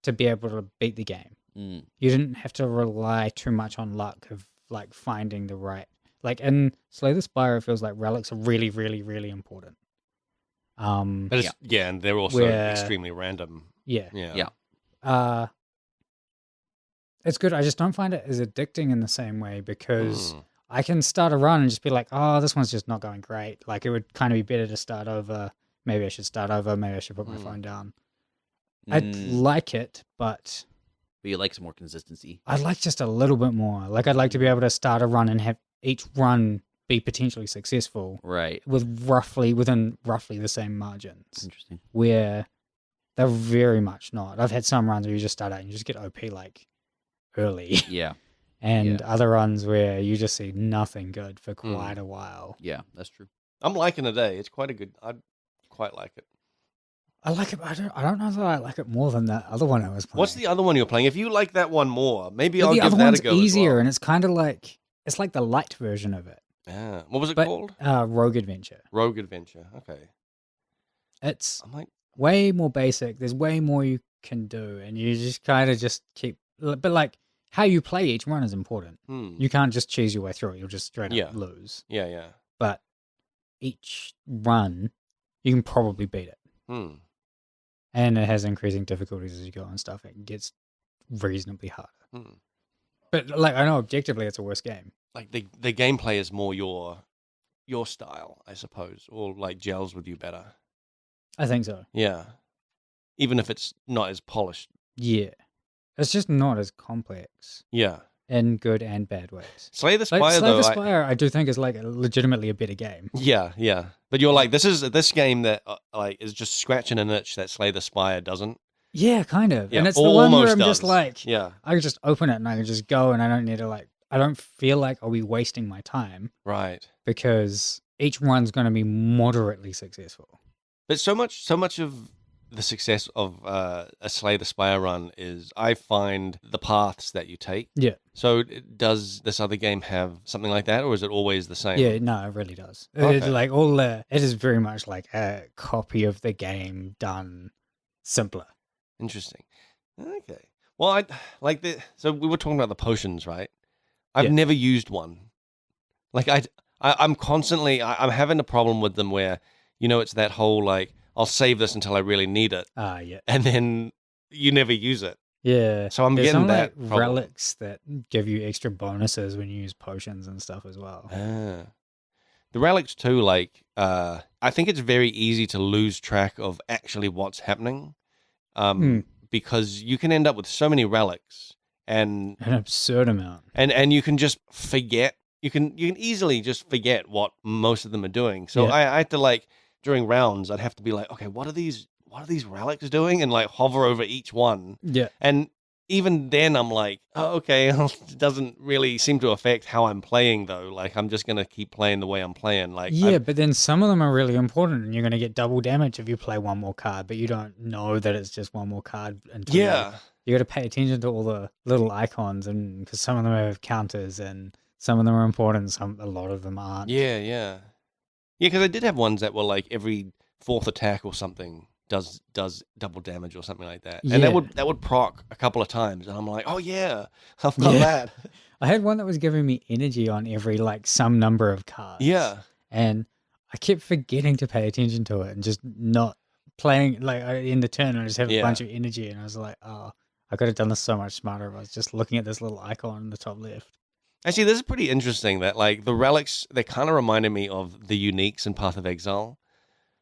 to be able to beat the game. Mm. You didn't have to rely too much on luck of like finding the right. Like in Slay the Spire, it feels like relics are really, really, really important. But and they're also Where- extremely random. Yeah. Yeah. It's good. I just don't find it as addicting in the same way because I can start a run and just be like, oh, this one's just not going great. Like it would kind of be better to start over. Maybe I should start over. Maybe I should put my phone down. I'd like it, but you like some more consistency. I'd like just a little bit more. Like I'd like to be able to start a run and have each run be potentially successful Right. within roughly the same margins. Interesting. Where they're very much not. I've had some runs where you just start out and you just get OP like early. Yeah. And other runs where you just see nothing good for quite a while. Yeah, that's true. I'm liking it. It's quite a good. I quite like it. I like it. I don't know that I like it more than that other one I was playing. What's the other one you're playing? If you like that one more, maybe But I'll the give other that one's a go. easier, as well. and it's kind of like it's like the light version of it. Yeah. What was it But called? Rogue Adventure. Rogue Adventure. Okay. It's I'm like, way more basic. There's way more you can do, and you just kind of just keep. But like how you play each run is important. You can't just cheese your way through it. You'll just straight up lose. yeah. But each run, you can probably beat it. And it has increasing difficulties as you go and stuff. It gets reasonably harder. But like I know objectively it's a worse game. Like the gameplay is more your style, I suppose, or like gels with you better. I think so. Yeah. Even if it's not as polished. Yeah. It's just not as complex Yeah. in good and bad ways. Slay the Like Spire, Slay though. the Spire, I do think is like legitimately a better game. Yeah. But you're like, this game that like is just scratching an itch that Slay the Spire doesn't. Yeah, kind of. Yeah, And it's the one where almost I'm just does. like, Yeah. I can just open it and I can just go and I don't need to I don't feel like I'll be wasting my time Right. because each one's going to be moderately successful. But so much of the success of a Slay the Spire run is I find the paths that you take. Yeah. So does this other game have something like that, or is it always the same? Yeah, no, it really does. Okay. It's like it is very much like a copy of the game done simpler. Interesting. Okay. Well, so we were talking about the potions, right? I've Yeah. never used one. Like I'm constantly I'm having a problem with them where it's that whole like I'll save this until I really need it, Yeah. and then you never use it. Yeah. So I'm There's getting some that like problem. relics that give you extra bonuses when you use potions and stuff as well. The relics too, like I think it's very easy to lose track of actually what's happening, because you can end up with so many relics and An absurd amount. and you can just forget. You can easily just forget what most of them are doing. So Yeah. I had to like during rounds, I'd have to be like, okay, what are these relics doing, and like hover over each one. Yeah. And even then, I'm like, oh, okay, it doesn't really seem to affect how I'm playing, though. Like, I'm just going to keep playing the way I'm playing. Like, Yeah, but then some of them are really important, and you're going to get double damage if you play one more card, but you don't know that it's just one more card until yeah. you got to pay attention to all the little icons, and because some of them have counters, and some of them are important, a lot of them aren't. Yeah, because I did have ones that were like every fourth attack or something does double damage or something like that. And that would proc a couple of times, and I'm like, oh yeah, I've got that. I had one that was giving me energy on every like some number of cards. Yeah. And I kept forgetting to pay attention to it and just not playing like in the turn. I just have a bunch of energy, and I was like, oh, I could have done this so much smarter if I was just looking at this little icon in the top left. Actually, this is pretty interesting that like the relics, they kind of reminded me of the uniques in Path of Exile.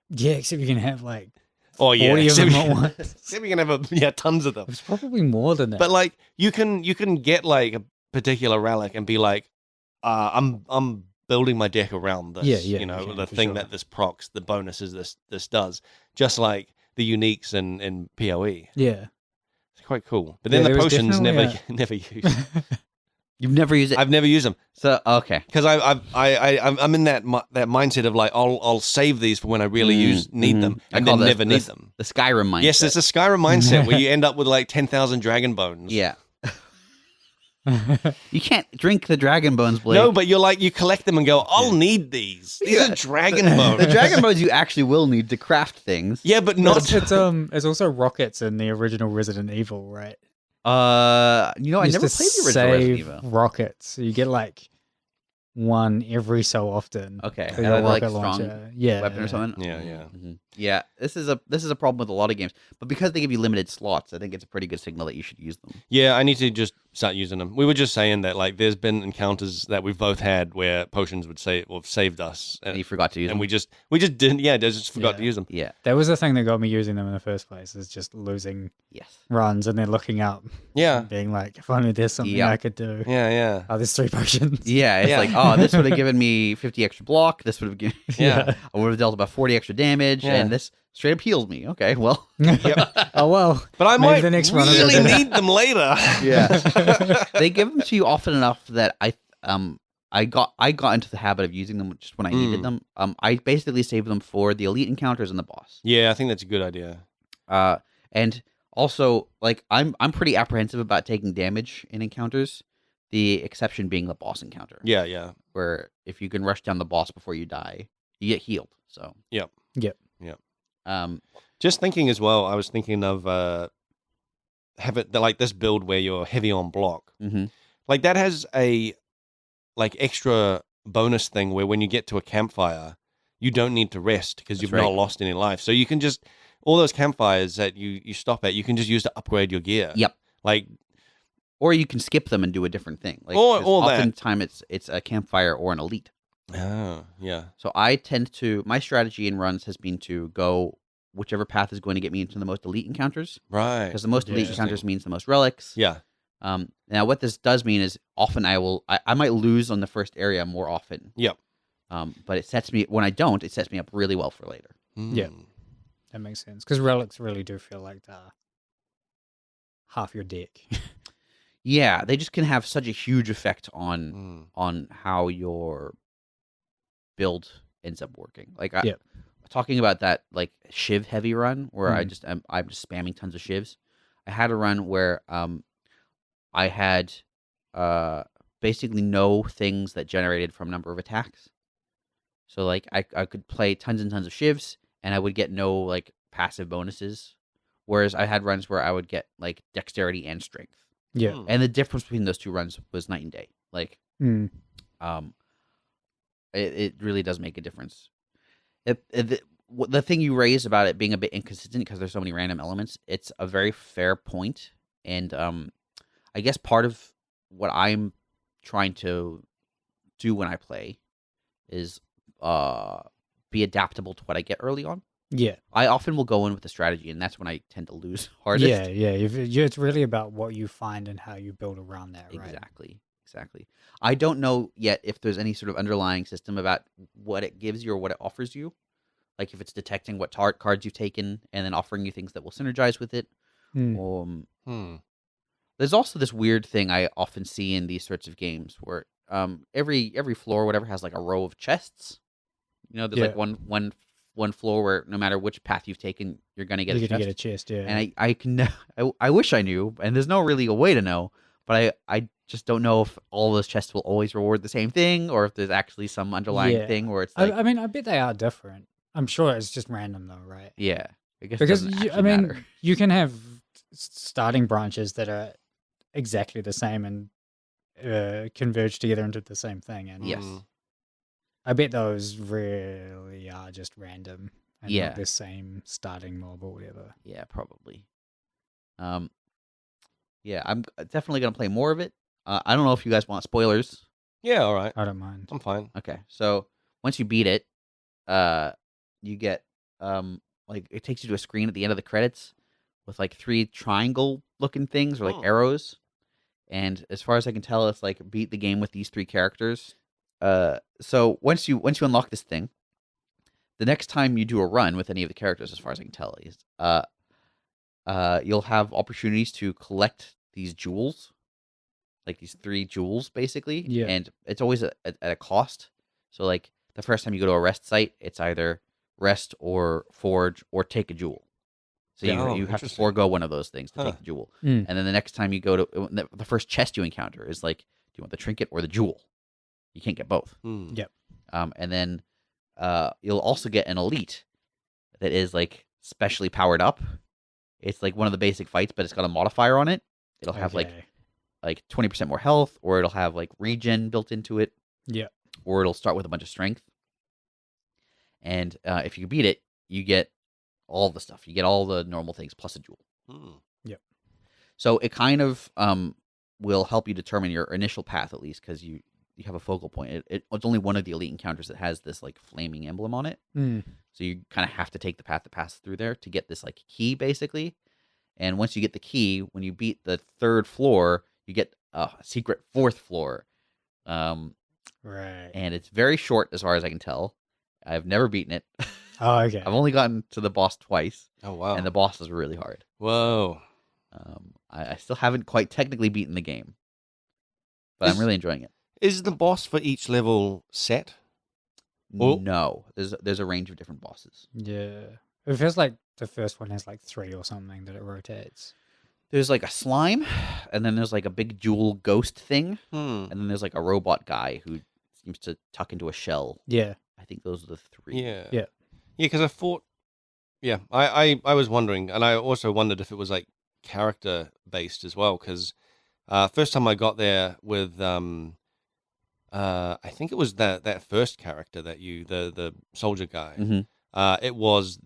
Yeah, except you can have like 40 of them at once. Except you can have tons of them. It's probably more than that. But like you can get like a particular relic and be like, I'm building my deck around this. Yeah, the thing that this procs, the bonuses this does, just like the uniques in PoE. Yeah, it's quite cool. But then the potions never used. You've never used it. I've never used them. So okay, because I'm in that mindset of like I'll save these for when I really need them, and then never need them. The Skyrim mindset. Yes, it's a Skyrim mindset where you end up with like 10,000 dragon bones. Yeah. You can't drink the dragon bones, Blake. No, but you're like you collect them and go, I'll need these. These are dragon bones. The dragon bones you actually will need to craft things. Yeah, but not. It's also rockets in the original Resident Evil, right? I never played the original Resident Evil. Rockets. You get like one every so often. Okay, for your like rocket strong launcher. weapon or something. Yeah. Mm-hmm. Yeah. This is a problem with a lot of games, but because they give you limited slots, I think it's a pretty good signal that you should use them. Yeah, I need to just start using them. We were just saying that like there's been encounters that we've both had where potions would saved us, And you forgot to use them. and we just didn't. Yeah, just forgot to use them. Yeah, that was the thing that got me using them in the first place. Is just losing runs and then looking up. Yeah, and being like, if only there's something I could do. Yeah. Oh, there's 3 potions. Yeah, it's like, oh, this would have given me 50 extra block. This would have given, I would have dealt about 40 extra damage, and this straight up heals me. Okay, well, oh well. But I might the next run really need them later. Yeah, they give them to you often enough that I got into the habit of using them just when I needed them. I basically save them for the elite encounters and the boss. Yeah, I think that's a good idea. And also, like, I'm pretty apprehensive about taking damage in encounters. The exception being the boss encounter. Yeah. Where if you can rush down the boss before you die, you get healed. So. Yep. Just thinking as well, I was thinking of have it like this build where you're heavy on block. Mm-hmm. Like that has a like extra bonus thing where when you get to a campfire, you don't need to rest because you've not lost any life. So you can just all those campfires that you stop at, you can just use to upgrade your gear. Yep. Like, or you can skip them and do a different thing. Like, or oftentimes it's a campfire or an elite. Oh, yeah. So my strategy in runs has been to go whichever path is going to get me into the most elite encounters. Right. Because the most elite Yeah. encounters means the most relics. Yeah. Now, what this does mean is often I might lose on the first area more often. Yep. But when I don't, it sets me up really well for later. Yeah. Mm. That makes sense. Because relics really do feel like half your deck. Yeah, they just can have such a huge effect Mm. on how your build ends up working. Like, Yep. talking about that like shiv heavy run where Mhm. I'm just spamming tons of shivs. I had a run where I had basically no things that generated from number of attacks. So like I could play tons and tons of shivs and I would get no like passive bonuses. Whereas I had runs where I would get like dexterity and strength. Yeah. Mm. And the difference between those two runs was night and day. Like Mm. it really does make a difference. The thing you raised about it being a bit inconsistent because there's so many random elements, it's a very fair point. And I guess part of what I'm trying to do when I play is be adaptable to what I get early on. Yeah. I often will go in with a strategy, and that's when I tend to lose hardest. Yeah. It's really about what you find and how you build around that, right? Exactly. I don't know yet if there's any sort of underlying system about what it gives you or what it offers you. Like if it's detecting what cards you've taken and then offering you things that will synergize with it. Mm. There's also this weird thing I often see in these sorts of games where every floor or whatever has like a row of chests. You know, there's like one floor where no matter which path you've taken, you're gonna get You're a gonna chest. get a chest, yeah. And I wish I knew, and there's no really a way to know, but I just don't know if all those chests will always reward the same thing, or if there's actually some underlying thing where it's like, I mean, I bet they are different. I'm sure it's just random though, right? yeah, I guess Because it doesn't I actually mean, matter. you can have starting branches that are exactly the same and converge together into the same thing, and Yes. I bet those really are just random and Yeah. not the same starting mob or whatever. Yeah, probably. Yeah, I'm definitely gonna play more of it. I don't know if you guys want spoilers. Yeah. All right. I don't mind. I'm fine. Okay, so once you beat it, you get like it takes you to a screen at the end of the credits with like 3 triangle looking things or like Oh. arrows. And as far as I can tell, it's like beat the game with these 3 characters. So once you unlock this thing, the next time you do a run with any of the characters, as far as I can tell, is you'll have opportunities to collect these jewels, like these 3 jewels, basically. Yeah. And it's always at a cost. So like the first time you go to a rest site, it's either rest or forge or take a jewel. So you have to interesting. forego one of those things to Huh. take the jewel. Mm. And then the next time you go to the first chest you encounter is like, do you want the trinket or the jewel? You can't get both. Mm. Yep. And then you'll also get an elite that is like specially powered up. It's like one of the basic fights, but it's got a modifier on it. It'll have like 20% more health, or it'll have like regen built into it. Yeah. Or it'll start with a bunch of strength. And if you beat it, you get all the stuff. You get all the normal things plus a jewel. Mm. So it kind of will help you determine your initial path, at least, because you have a focal point. It's only one of the elite encounters that has this like flaming emblem on it. Mm. So you kind of have to take the path that passes through there to get this like key, basically. And once you get the key, when you beat the 3rd floor, you get a secret 4th floor. Right. And it's very short as far as I can tell. I've never beaten it. Oh, okay. I've only gotten to the boss twice, Oh wow. and the boss is really hard. Whoa. I still haven't quite technically beaten the game, but I'm Is- really enjoying it. Is the boss for each level set? Oh. No, there's a range of different bosses. Yeah. It feels like the first one has like 3 or something that it rotates. There's like a slime, and then there's like a big jewel ghost thing, Hmm. and then there's like a robot guy who seems to tuck into a shell. Yeah. I think those are the 3. Yeah. Yeah. Yeah, because I thought. Yeah, I was wondering, and I also wondered if it was like character based as well. Because first time I got there with I think it was that first character that the soldier guy. Mhm. It was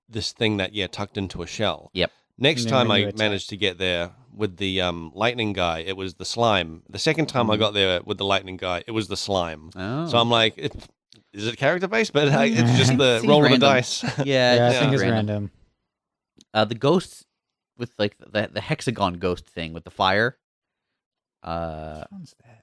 this thing that tucked into a shell. Yep. Next And then time when I you attack- managed to get there with the lightning guy, it was the slime. The second time I Mhm. got there with the lightning guy, it was the slime. Oh. So I'm like, is it character based? But it's just the Seems roll of the random. dice. yeah, Yeah, I it think seems it's random. The ghosts with like the hexagon ghost thing with the fire. Which one's that?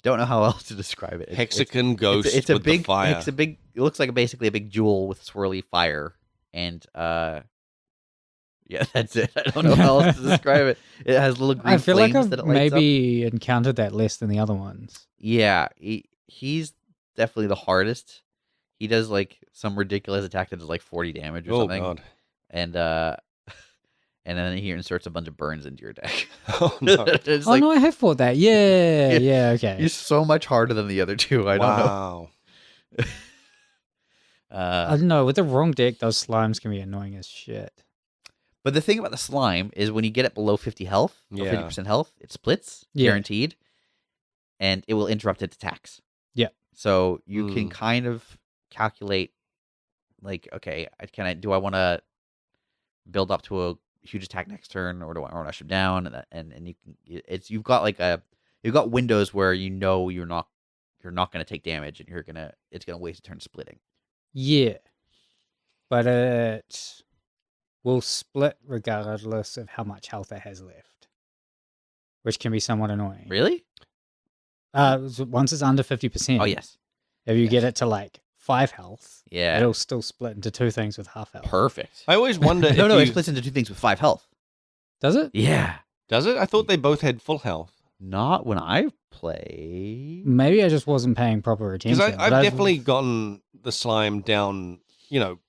Don't know how else to describe it. Hexagon ghost It's a with big the fire. It's a big. It looks like basically a big jewel with swirly fire, and yeah, that's it. I don't know how else to describe it. It has little green I feel like flames I've that it lights up. maybe encountered that less than the other ones. Yeah, he's definitely the hardest. He does like some ridiculous attack that does like 40 damage or something. God. And and then he inserts a bunch of burns into your deck. Oh, no. It's Oh like, no, I have fought that. Yeah, okay. he's so much harder than the other two. I don't know. Wow. I don't know. With the wrong deck, those slimes can be annoying as shit. But the thing about the slime is when you get it below 50 health, or Yeah. 50% health, it splits, Yeah. guaranteed, and it will interrupt its attacks. Yeah. So you can Mm. kind of calculate, like, okay, do I want to build up to a huge attack next turn, or do I want to rush him down? And you can, you've got windows where you know you're not going to take damage, and it's going to waste a turn splitting. Yeah. But it will split regardless of how much health it has left, which can be somewhat annoying. Really? So once it's under 50%. Oh yes. If you get it to like 5 health, Yeah. it'll still split into 2 things with half health. Perfect. I always wonder if No, it you... splits into 2 things with 5 health. Does it? Yeah. Does it? I thought they both had full health. Not when I play. Maybe I just wasn't paying proper Because attention. I've but definitely gotten the slime down,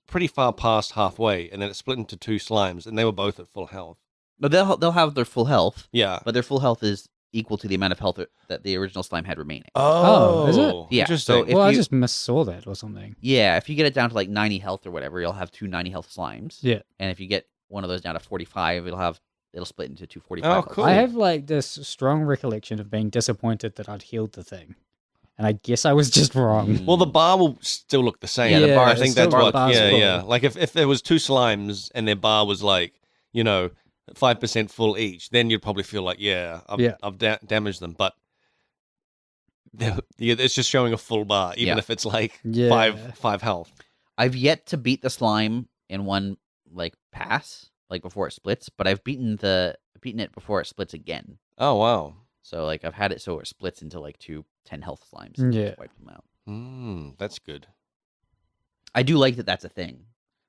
pretty far past halfway, and then it split into 2 slimes, and they were both at full health. No, they'll have their full health, Yeah. but their full health is equal to the amount of health that the original slime had remaining. Oh, is it? Yeah, so Interesting. if I you- just missaw that or something. Yeah, if you get it down to like 90 health or whatever, you'll have 2 90 health slimes. Yeah. And if you get one of those down to 45, it'll split into 2 45. Oh, health cool. I slimes. have like this strong recollection of being disappointed that I'd healed the thing. And I guess I was just wrong. Well, the bar will still look the same. Yeah, the bar- I think it's still that's the what. bar's full. Yeah. Like if there was 2 slimes and their bar was like, 5% full each, then you'd probably feel like, I've damaged them. But it's just showing a full bar, even Yeah. if it's like Yeah. five health. I've yet to beat the slime in one like pass, like before it splits, but I've beaten it before it splits again. Oh wow. So like I've had it so it splits into like 2 10 health slimes and Yeah. just wipe them out. That's good. I do like that that's a thing.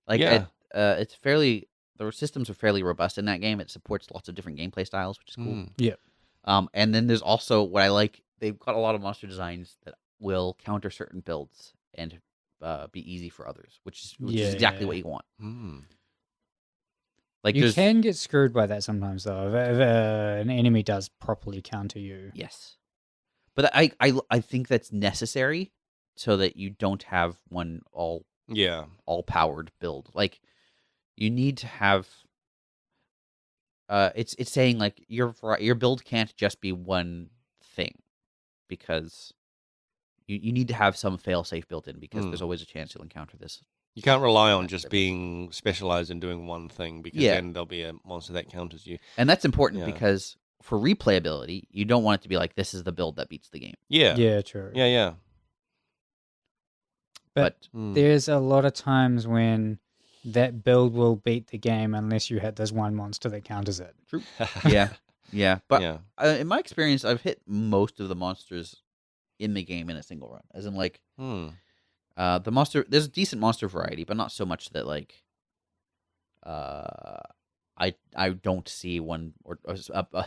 Like Yeah. it's fairly the systems are fairly robust in that game. It supports lots of different gameplay styles, which is cool. Mm. Yeah. And then there's also what I like. They've got a lot of monster designs that will counter certain builds and be easy for others, which is exactly Yeah. what you want. Mm. Like You there's can get screwed by that sometimes, though. If an enemy does properly counter you. yes, but I think that's necessary so that you don't have one all powered build. Like you need to have. It's saying like your build can't just be one thing, because you need to have some fail-safe built in, because there's always a chance you'll encounter this. You can't rely on That's just different. being specialized in doing one thing, because Yeah. then there'll be a monster that counters you. And that's important Yeah. because for replayability, you don't want it to be like, this is the build that beats the game. Yeah. Yeah, true. Yeah. But Mm. there's a lot of times when that build will beat the game unless you hit this one monster that counters it. Yeah. But yeah. in my experience, I've hit most of the monsters in the game in a single run. As in, like, the monster, there's a decent monster variety, but not so much that, like, I don't see one or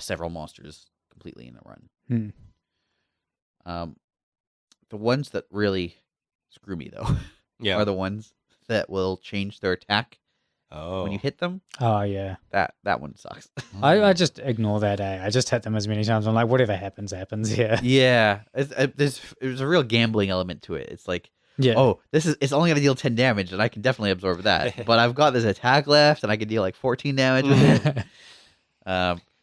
several monsters completely in a run. The ones that really screw me, though, Yeah. are the ones that will change their attack Oh. when you hit them. Oh, yeah. That one sucks. I just ignore that, I just hit them as many times. I'm like, whatever happens, yeah. Yeah, there's a real gambling element to it. It's like, Yeah. oh, it's only gonna deal 10 damage, and I can definitely absorb that. But I've got this attack left, and I can deal like 14 damage with it.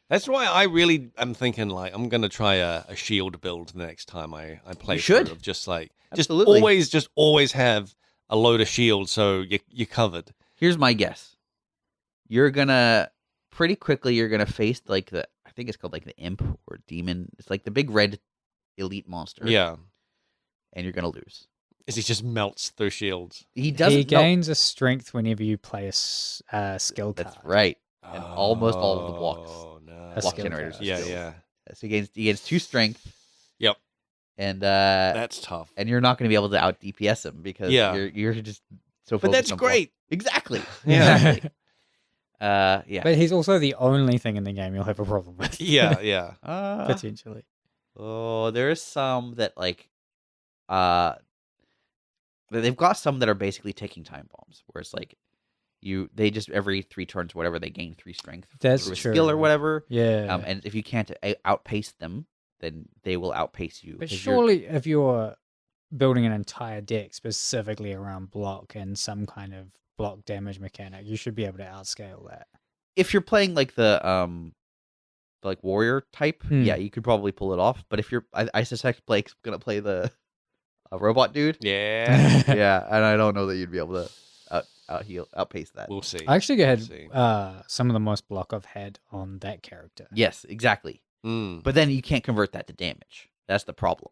That's why I really am thinking, like, I'm gonna try a shield build the next time I play. You should. through, of just like Absolutely. just always have a load of shield, so you're covered. Here's my guess: you're gonna pretty quickly face like I think it's called like the imp or demon. It's like the big red elite monster. Yeah. and you're gonna lose. Is he just melts through shields? He doesn't. He gains a strength whenever you play a skill card. That's right. And almost all of the blocks. Oh no. A Block skill generators. card. Yeah, skills. yeah. So he gains 2 strength. Yep. And That's tough. and you're not going to be able to out DPS him because you're just so. But that's focused on block. great. Exactly. Yeah. Exactly. Yeah. But he's also the only thing in the game you'll have a problem with. Yeah, yeah. Potentially. Oh, there's some that like, they've got some that are basically ticking time bombs, where it's like, they just every 3 turns, whatever, they gain 3 strength That's through a true. skill or whatever. Yeah. And if you can't outpace them, then they will outpace you. But 'cause surely, if you're building an entire deck specifically around block and some kind of block damage mechanic, you should be able to outscale that. if you're playing like the like warrior type, Hmm. yeah, you could probably pull it off. But if I suspect Blake's gonna play the robot dude. Yeah. Yeah, and I don't know that you'd be able to outpace that. We'll see. I actually We'll had see. some of the most block I've had on that character. Yes, exactly. Mm. But then you can't convert that to damage. That's the problem.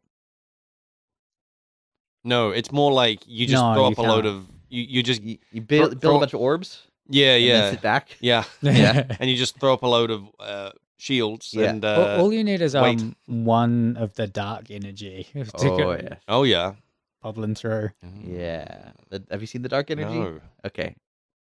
No, it's more like you just No, throw you up a load can't. of you just You build throw- a bunch of orbs. yeah And then yeah sit back. yeah Yeah. and you just throw up a load of shields Yeah. and All you need is wait. one of the dark energy to Oh go yeah, oh yeah bubbling through. yeah. Have you seen the dark energy? No. Okay.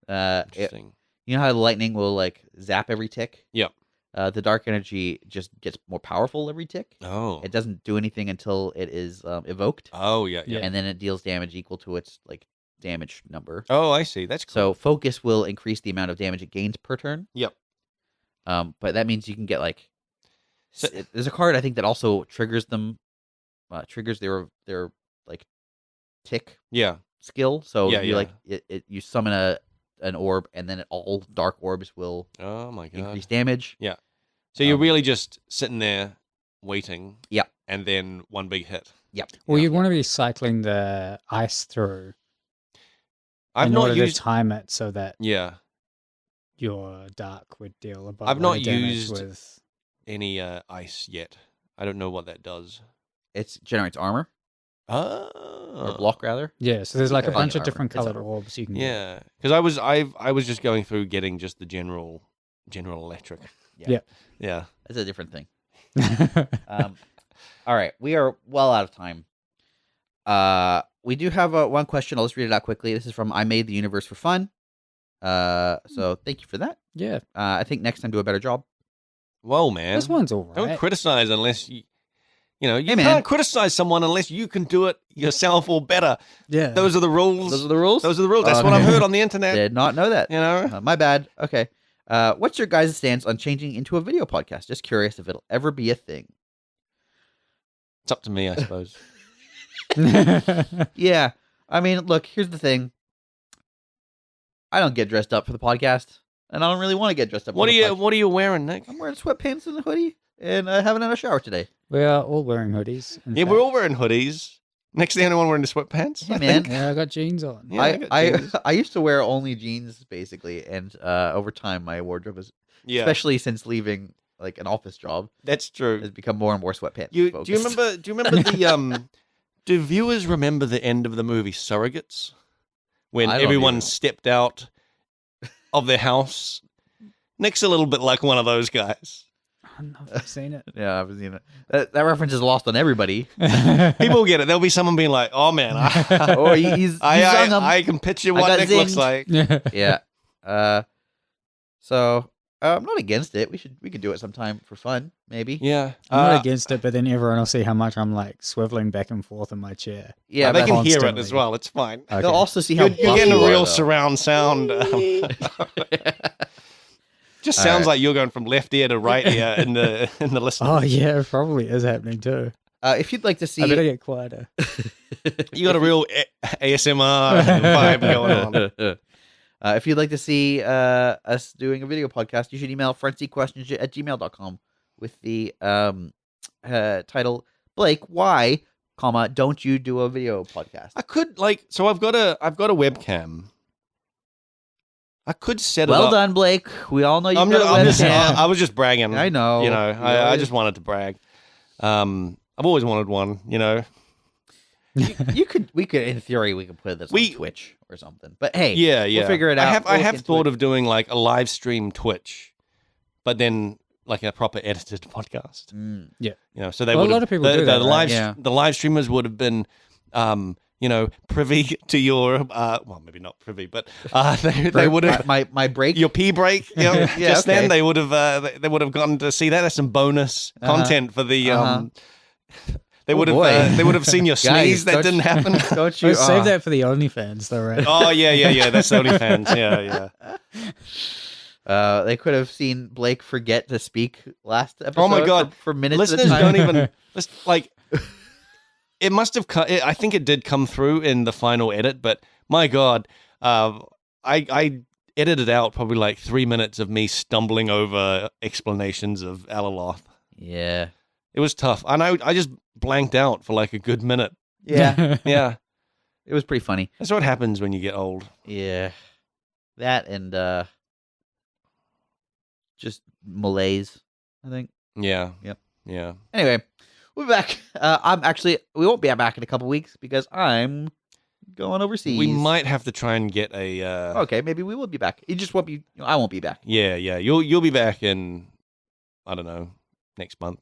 Interesting. You know how the lightning will like zap every tick? Yep. The dark energy just gets more powerful every tick. Oh. It doesn't do anything until it is evoked, Oh yeah, yeah. Yeah. and then it deals damage equal to its like damage number. Oh, I see. That's cool. So focus will increase the amount of damage it gains per turn. Yep. But that means you can get like So- there's a card I think that also triggers them, triggers their like tick Yeah. skill. So Yeah, you yeah. like you summon an orb, and then all dark orbs will Oh my god. increase damage. So you're um, really just sitting there waiting. Yeah. And then one big hit. Yep. Well, Yeah. you'd want to be cycling the ice through I've in not order used. to time it so that Yeah. your dark would deal a I've not boatload of damage used- with. Any ice yet? I don't know what that does. It generates armor or Oh. block rather. Yeah, so there's like a Okay. bunch of Armor. different It's colored armor. orbs you can get. Yeah, because I was just going through getting just the general electric. Yeah. Yeah. That's a different thing. All right, we are well out of time. We do have one question. I'll just read it out quickly. This is from I Made the Universe for Fun. So thank you for that. Yeah, I think next time do a better job. Whoa, man! this one's all Don't right. criticize unless you know you Hey, man. can't criticize someone unless you can do it yourself or better. Yeah, Those are the rules. Those are the rules. Those are the rules. That's what Okay. I've heard on the internet. Did not know that. You know. My bad. Okay. What's your guys' stance on changing into a video podcast? Just curious if it'll ever be a thing. It's up to me, I suppose. Yeah. I mean, look, here's the thing. I don't get dressed up for the podcast, and I don't really want to get dressed up. What for are the you podcast. What are you wearing, Nick? I'm wearing sweatpants and a hoodie, and I haven't had a shower today. we are all wearing hoodies. in Yeah, we're fact. all wearing hoodies. Nick's the only one wearing the sweatpants. Hey, I man. think. Yeah, I got jeans on. Yeah, I got jeans. I used to wear only jeans basically, and over time my wardrobe has, Yeah, especially since leaving like an office job, that's true. has become more and more sweatpants. Do you focused. remember? Do you remember the Do viewers remember the end of the movie Surrogates when I don't everyone even. stepped out of their house? Nick's a little bit like one of those guys. I don't know if I've seen it. Yeah, I've seen it. That reference is lost on everybody. People get it. There'll be someone being like, "Oh man, Oh, he's young, I can picture I what got Nick looks zinged." like." yeah. So I'm not against it. We could do it sometime for fun, maybe. Yeah, I'm not against it, but then everyone will see how much I'm like swiveling back and forth in my chair. Yeah, they but can hear it constantly. as well. It's fine. Okay. they'll also see how You're buff getting you a are, real though. surround sound. Just All sounds right. like you're going from left ear to right ear in the listening. Oh yeah, it probably is happening too. If you'd like to see, I better get quieter. You got a real ASMR vibe going on. If you'd like to see us doing a video podcast, you should email frenzyquestions@gmail.com with the title Blake, why, don't you do a video podcast? I could so I've got a webcam. I could set it Well up. done, Blake. We all know you've I'm got just, a I'm just, webcam. I was just bragging. I know. You know, You I always- just wanted to brag. I've always wanted one. You know, we could in theory we could put this on Twitch or something. But hey, yeah, we'll figure it out. I have thought of doing like a live stream Twitch, but then like a proper edited podcast. Yeah, so they a would. lot of people do that. The live streamers would have been, privy to your well, maybe not privy, but they would have my break, your pee break. Just okay. then they would have gotten to see that as some bonus content for the. They would have seen your sneeze that didn't happen. Don't you save that for the OnlyFans, though, right? Oh yeah. That's OnlyFans. Yeah. They could have seen Blake forget to speak last episode. Oh my god, for minutes. Listeners don't even like. It must have. I think it did come through in the final edit, but my god, I edited out probably like 3 minutes of me stumbling over explanations of Alaloth. Yeah, it was tough, and I just blanked out for like a good minute. Yeah, yeah, it was pretty funny. That's what happens when you get old. Yeah, that and just malaise, I think. Yeah. Yep. Yeah. Anyway, we'll be back. We won't be back in a couple weeks because I'm going overseas. We might have to try and get a. Okay, maybe we will be back. It just won't be. I won't be back. Yeah. You'll be back in, I don't know, next month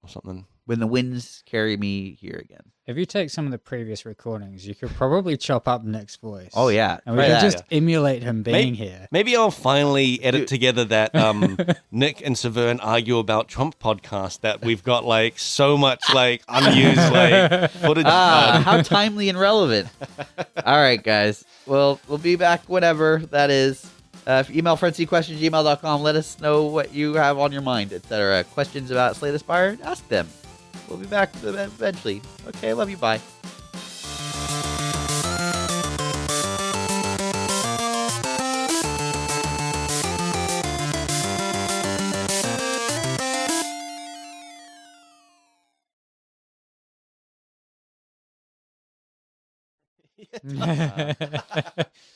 or something. When the winds carry me here again. If you take some of the previous recordings, you could probably chop up Nick's voice. Oh yeah, and we could just emulate him being here. Maybe I'll finally edit together that Nick and Severn argue about Trump podcast that we've got like so much like unused like footage. How timely and relevant. All right, guys. Well, we'll be back whenever that is. If you email frenzyquestions@gmail.com, let us know what you have on your mind, etc. Questions about Slay the Spire, ask them. We'll be back eventually. Okay, love you. Bye.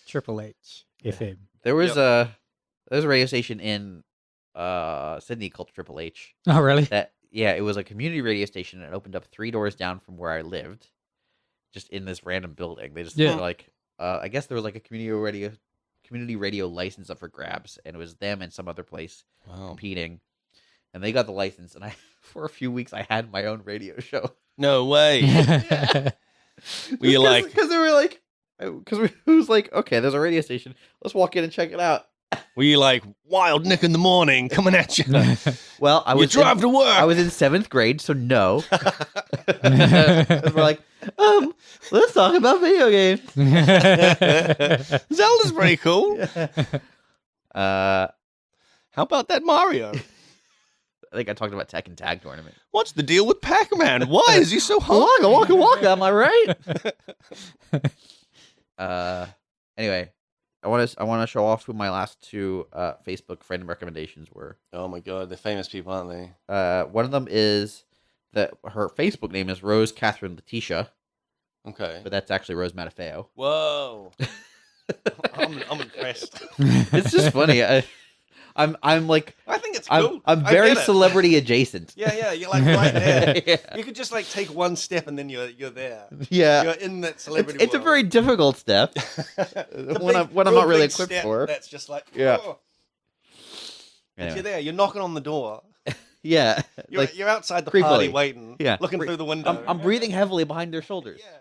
Triple H FM. There was a radio station in Sydney called Triple H. Oh, really? It was a community radio station and it opened up 3 doors down from where I lived, just in this random building. They just were like, I guess there was like a community radio license up for grabs, and it was them and some other place competing, and they got the license. And for a few weeks, I had my own radio show. No way. Were you like? Because they were like, who's like, okay, there's a radio station. Let's walk in and check it out. Were you like Wild Nick in the morning coming at you? Well, I was. You drive to work. I was in 7th grade, so no. We're like, let's talk about video games. Zelda's pretty cool. How about that Mario? I think I talked about Tekken Tag Tournament. What's the deal with Pac-Man? Why is he so hot? Waka, am I right? Anyway, I want to show off who my last 2 Facebook friend recommendations were. Oh my god, they're famous people, aren't they? One of them is that her Facebook name is Rose Catherine Letitia. Okay, but that's actually Rose Matafeo. Whoa, I'm impressed. It's just funny. I'm like, I think it's cool. I'm very celebrity adjacent. Yeah, you're like right there. Yeah. You could just like take one step and then you're there. Yeah, you're in that celebrity. It's a very difficult step when I'm not really equipped for. That's just like Anyway. You're there. You're knocking on the door. Yeah, you're outside the party waiting. Yeah, looking through the window. I'm breathing heavily behind their shoulders. Yeah.